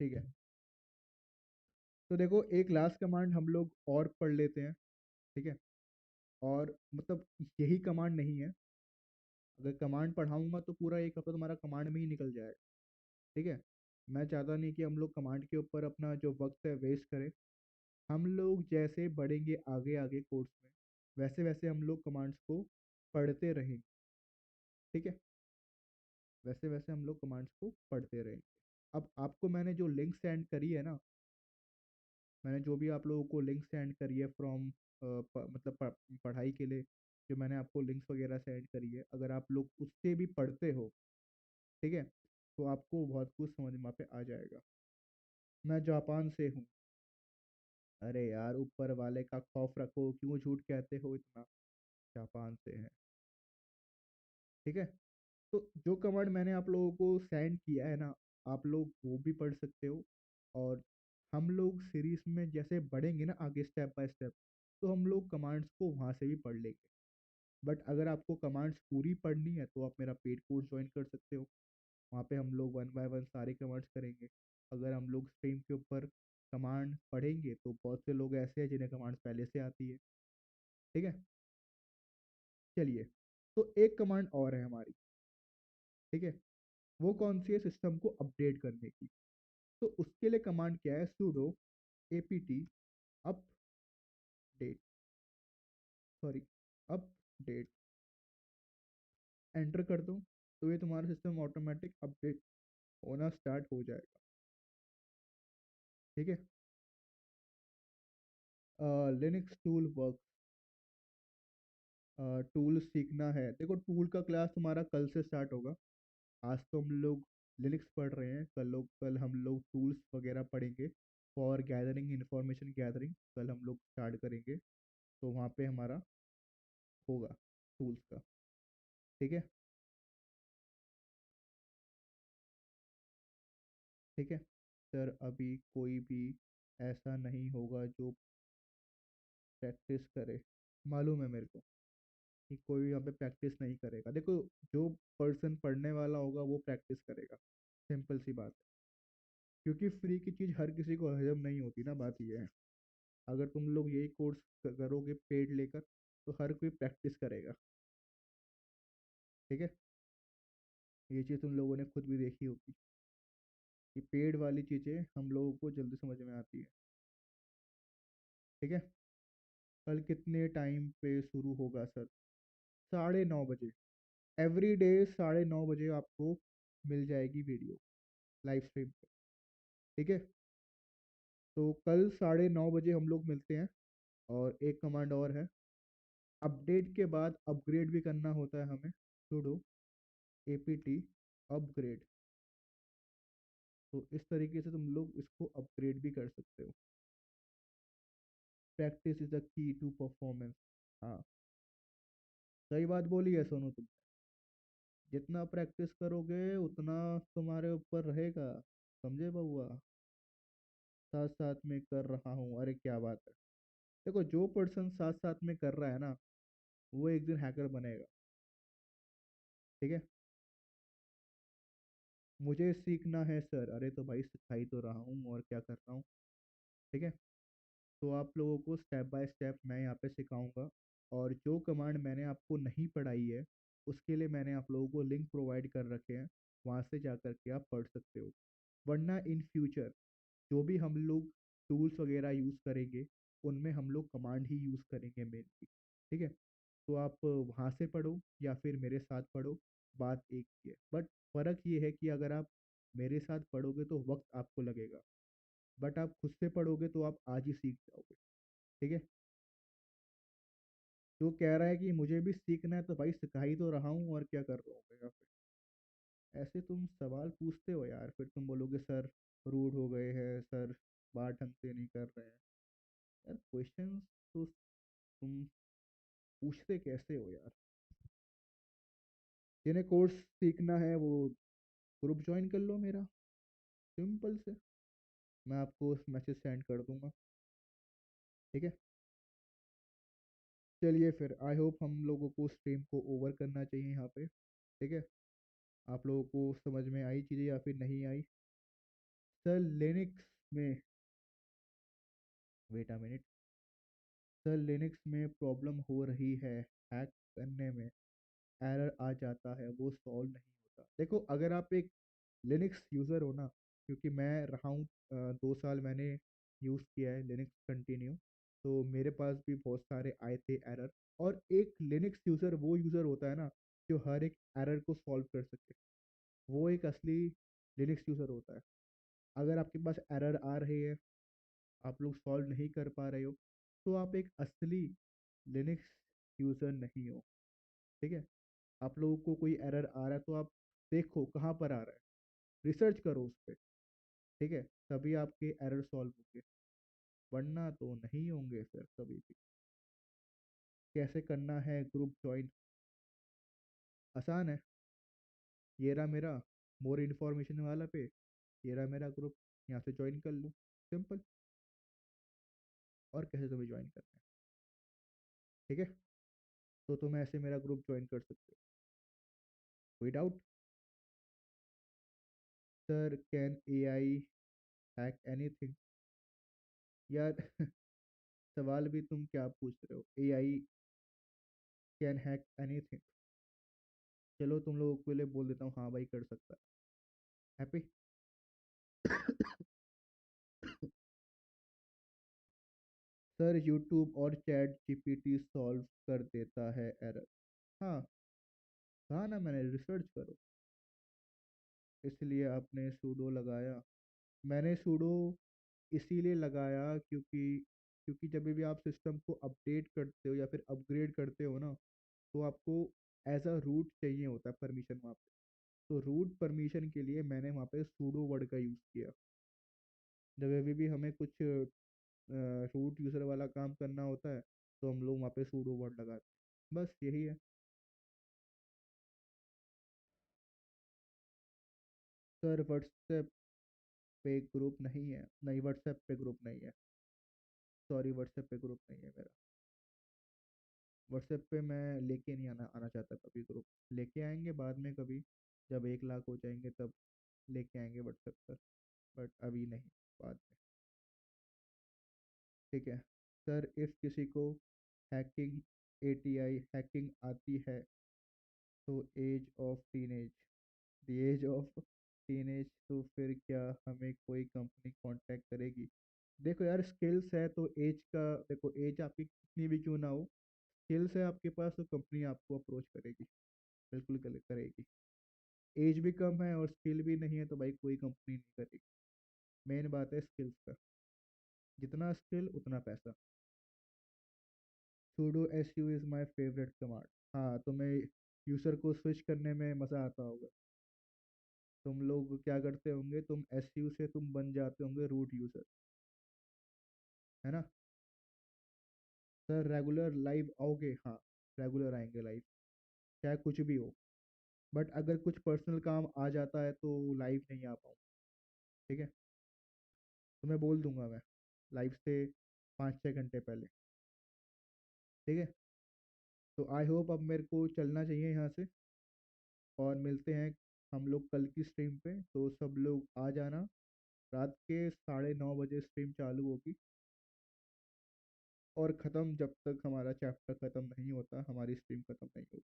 ठीक है। तो देखो, एक लास्ट कमांड हम लोग और पढ़ लेते हैं। ठीक है। और मतलब यही कमांड नहीं है। अगर कमांड पढ़ाऊंगा तो पूरा एक हफ्ता तुम्हारा कमांड में ही निकल जाएगा। ठीक है। मैं चाहता नहीं कि हम लोग कमांड के ऊपर अपना जो वक्त है वेस्ट करें। हम लोग जैसे बढ़ेंगे आगे आगे कोर्स में, वैसे वैसे हम लोग कमांड्स को पढ़ते रहेंगे। ठीक है। वैसे वैसे हम लोग कमांड्स को पढ़ते रहेंगे। अब आपको मैंने जो लिंक सेंड करी है ना, मैंने जो भी आप लोगों को लिंक सेंड करी है फ्रॉम मतलब पढ़ाई के लिए, जो मैंने आपको लिंक्स वगैरह सेंड करी है, अगर आप लोग उससे भी पढ़ते हो, ठीक है, तो आपको बहुत कुछ समझ में पे आ जाएगा। मैं जापान से हूँ। अरे यार, ऊपर वाले का खौफ रखो, क्यों झूठ कहते हो इतना। जापान से है। ठीक है। तो जो कमांड मैंने आप लोगों को सेंड किया है ना, आप लोग वो भी पढ़ सकते हो। और हम लोग सीरीज में जैसे बढ़ेंगे ना आगे स्टेप बाय स्टेप, तो हम लोग कमांड्स को वहाँ से भी पढ़ लेंगे। बट अगर आपको कमांड्स पूरी पढ़नी है तो आप मेरा पेड कोर्स ज्वाइन कर सकते हो। वहाँ पे हम लोग वन बाय वन सारे कमांड्स करेंगे। अगर हम लोग स्ट्रीम के ऊपर कमांड पढ़ेंगे तो बहुत से लोग ऐसे हैं जिन्हें कमांड्स पहले से आती है। ठीक है। चलिए। तो एक कमांड और है हमारी। ठीक है। वो कौन सी है, सिस्टम को अपडेट करने की। तो उसके लिए कमांड क्या है, sudo apt update, sorry, update. Enter कर दो तो ये तुम्हारा सिस्टम ऑटोमेटिक अपडेट होना स्टार्ट हो जाएगा। ठीक है। Linux tool work. टूल सीखना है, देखो टूल का क्लास तुम्हारा कल से स्टार्ट होगा। आज तो हम लोग लिनक्स पढ़ रहे हैं, कल हम लोग टूल्स वगैरह पढ़ेंगे। फॉर गैदरिंग इंफॉर्मेशन गैदरिंग कल हम लोग स्टार्ट करेंगे। तो वहाँ पे हमारा होगा टूल्स का। ठीक है। ठीक है। सर, अभी कोई भी ऐसा नहीं होगा जो प्रैक्टिस करे। मालूम है मेरे को कि कोई यहाँ पे प्रैक्टिस नहीं करेगा। देखो, जो पर्सन पढ़ने वाला होगा वो प्रैक्टिस करेगा। सिंपल सी बात है। क्योंकि फ्री की चीज़ हर किसी को हजम नहीं होती ना, बात ये है। अगर तुम लोग यही कोर्स करोगे पेड लेकर, तो हर कोई प्रैक्टिस करेगा। ठीक है। ये चीज़ तुम लोगों ने खुद भी देखी होगी कि पेड वाली चीज़ें हम लोगों को जल्दी समझ में आती है। ठीक है। कल कितने टाइम पे शुरू होगा सर। 9:30 बजे। एवरी डे 9:30 बजे आपको मिल जाएगी वीडियो लाइव स्ट्रीम पे। ठीक है। तो कल 9:30 बजे हम लोग मिलते हैं। और एक कमांड और है, अपडेट के बाद अपग्रेड भी करना होता है हमें। sudo apt upgrade. तो इस तरीके से तुम लोग इसको अपग्रेड भी कर सकते हो। Practice is the key to performance. हाँ, सही बात बोली है सोनू तुम। जितना प्रैक्टिस करोगे उतना तुम्हारे ऊपर रहेगा। समझे बउआ। साथ साथ में कर रहा हूँ, अरे क्या बात है। देखो, जो पर्सन साथ साथ में कर रहा है ना, वो एक दिन हैकर बनेगा। ठीक है। मुझे सीखना है सर, अरे तो भाई सिखा ही तो रहा हूँ, और क्या कर रहा हूँ। ठीक है। तो आप लोगों को स्टेप बाय स्टेप मैं यहाँ पे सिखाऊंगा। और जो कमांड मैंने आपको नहीं पढ़ाई है, उसके लिए मैंने आप लोगों को लिंक प्रोवाइड कर रखे हैं। वहाँ से जा कर के आप पढ़ सकते हो। वरना इन फ्यूचर जो भी हम लोग टूल्स वगैरह यूज़ करेंगे, उनमें हम लोग कमांड ही यूज़ करेंगे मेनली। ठीक है, तो आप वहाँ से पढ़ो या फिर मेरे साथ पढ़ो, बात एक ही है। बट फ़र्क ये है कि अगर आप मेरे साथ पढ़ोगे तो वक्त आपको लगेगा, बट आप खुद से पढ़ोगे तो आप आज ही सीख जाओगे। ठीक है, जो कह रहा है कि मुझे भी सीखना है तो भाई सिखा ही तो रहा हूँ, और क्या कर रहा हूँ मैं यहाँ पे। ऐसे तुम सवाल पूछते हो यार, फिर तुम बोलोगे सर रूड हो गए हैं, सर बात ढंग से नहीं कर रहे हैं। यार क्वेश्चंस तो तुम पूछते कैसे हो यार। जिन्हें कोर्स सीखना है वो ग्रुप ज्वाइन कर लो मेरा, सिंपल से। मैं आपको मैसेज सेंड कर दूंगा। ठीक है, चलिए फिर आई होप हम लोगों को स्ट्रीम को ओवर करना चाहिए यहाँ पे। ठीक है, आप लोगों को समझ में आई चीज़ें या फिर नहीं आई। सर लिनक्स में, wait a minute, sir Linux में प्रॉब्लम हो रही है, हैक करने में एरर आ जाता है, वो सॉल्व नहीं होता। देखो अगर आप एक लिनक्स यूज़र हो ना, क्योंकि मैं रहा हूँ 2 साल मैंने यूज़ किया है लिनक्स कंटिन्यू, तो मेरे पास भी बहुत सारे आए थे एरर। और एक लिनक्स यूज़र वो यूज़र होता है ना जो हर एक एरर को सॉल्व कर सके, वो एक असली लिनक्स यूज़र होता है। अगर आपके पास एरर आ रही है, आप लोग सॉल्व नहीं कर पा रहे हो, तो आप एक असली लिनक्स यूज़र नहीं हो। ठीक है, आप लोगों को कोई एरर आ रहा है तो आप देखो कहाँ पर आ रहा है, रिसर्च करो उस पर। ठीक है, तभी आपके एरर सॉल्व होंगे, वरना तो नहीं होंगे फिर कभी भी। कैसे करना है ग्रुप ज्वाइन? आसान है, ये रहा मेरा मोर इन्फॉर्मेशन वाला पे, ये रहा मेरा ग्रुप, यहाँ से ज्वाइन कर लो, सिंपल। और कैसे तुम्हें ज्वाइन करना है? ठीक है, तो तुम ऐसे मेरा ग्रुप ज्वाइन कर सकते हो। कोई doubt? Sir can a I hack anything? यार सवाल भी तुम क्या पूछ रहे हो, ए आई कैन हैक एनीथिंग? चलो तुम लोगों के लिए बोल देता हूँ, हाँ भाई कर सकता है। हैप्पी? सर यूट्यूब और चैट जीपीटी सॉल्व कर देता है एरर। हाँ, कहा ना मैंने, रिसर्च करो। इसलिए आपने सूडो लगाया? मैंने सूडो इसीलिए लगाया क्योंकि क्योंकि जब भी आप सिस्टम को अपडेट करते हो या फिर अपग्रेड करते हो ना, तो आपको एज अ रूट चाहिए होता है परमिशन वहाँ पे। तो रूट परमिशन के लिए मैंने वहाँ पे सूडो वर्ड का यूज़ किया। जब भी हमें कुछ रूट यूज़र वाला काम करना होता है तो हम लोग वहाँ पे सूडो वर्ड लगाते हैं, बस यही है। सर व्हाट्सएप पे ग्रुप नहीं है, नहीं व्हाट्सएप पे ग्रुप नहीं है, सॉरी व्हाट्सएप पे ग्रुप नहीं है मेरा। व्हाट्सएप पे मैं लेके नहीं आना आना चाहता कभी ग्रुप। लेके आएंगे बाद में कभी, जब 1 लाख हो जाएंगे तब लेके आएंगे व्हाट्सएप पर, बट अभी नहीं, बाद में। ठीक है, सर इफ़ किसी को हैकिंग एटीआई हैकिंग आती है तो age of teenage, the age of teenage, तो फिर क्या हमें कोई कंपनी कांटेक्ट करेगी? देखो यार स्किल्स है तो एज का, देखो एज आपकी कितनी भी क्यों ना हो, स्किल्स है आपके पास तो कंपनी आपको अप्रोच करेगी, बिल्कुल करेगी। एज भी कम है और स्किल भी नहीं है तो भाई कोई कंपनी नहीं करेगी। मेन बात है स्किल्स का, जितना स्किल उतना पैसा। sudo su is my favourite command. हाँ, तुम्हें यूजर को स्विच करने में मज़ा आता होगा। तुम लोग क्या करते होंगे, तुम एसयू से तुम बन जाते होंगे रूट यूजर, है ना? सर रेगुलर लाइव आओगे? हाँ, रेगुलर आएंगे लाइव, चाहे कुछ भी हो। बट अगर कुछ पर्सनल काम आ जाता है तो लाइव नहीं आ पाऊँ। ठीक है, तो मैं बोल दूंगा मैं लाइव से 5-6 घंटे पहले। ठीक है, तो आई होप अब मेरे को चलना चाहिए यहाँ से, और मिलते हैं हम लोग कल की स्ट्रीम पे, तो सब लोग आ जाना। रात के 9:30 बजे स्ट्रीम चालू होगी, और ख़त्म जब तक हमारा चैप्टर ख़त्म नहीं होता हमारी स्ट्रीम ख़त्म नहीं होगी।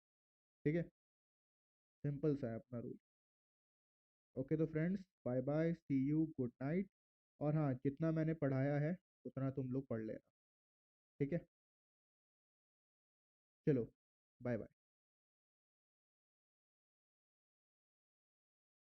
ठीक है, सिंपल सा है अपना रूल। ओके तो friends, bye bye, see you, good night. और हाँ, जितना मैंने पढ़ाया है उतना तुम लोग पढ़ लेना। ठीक है, चलो, बाय बाय।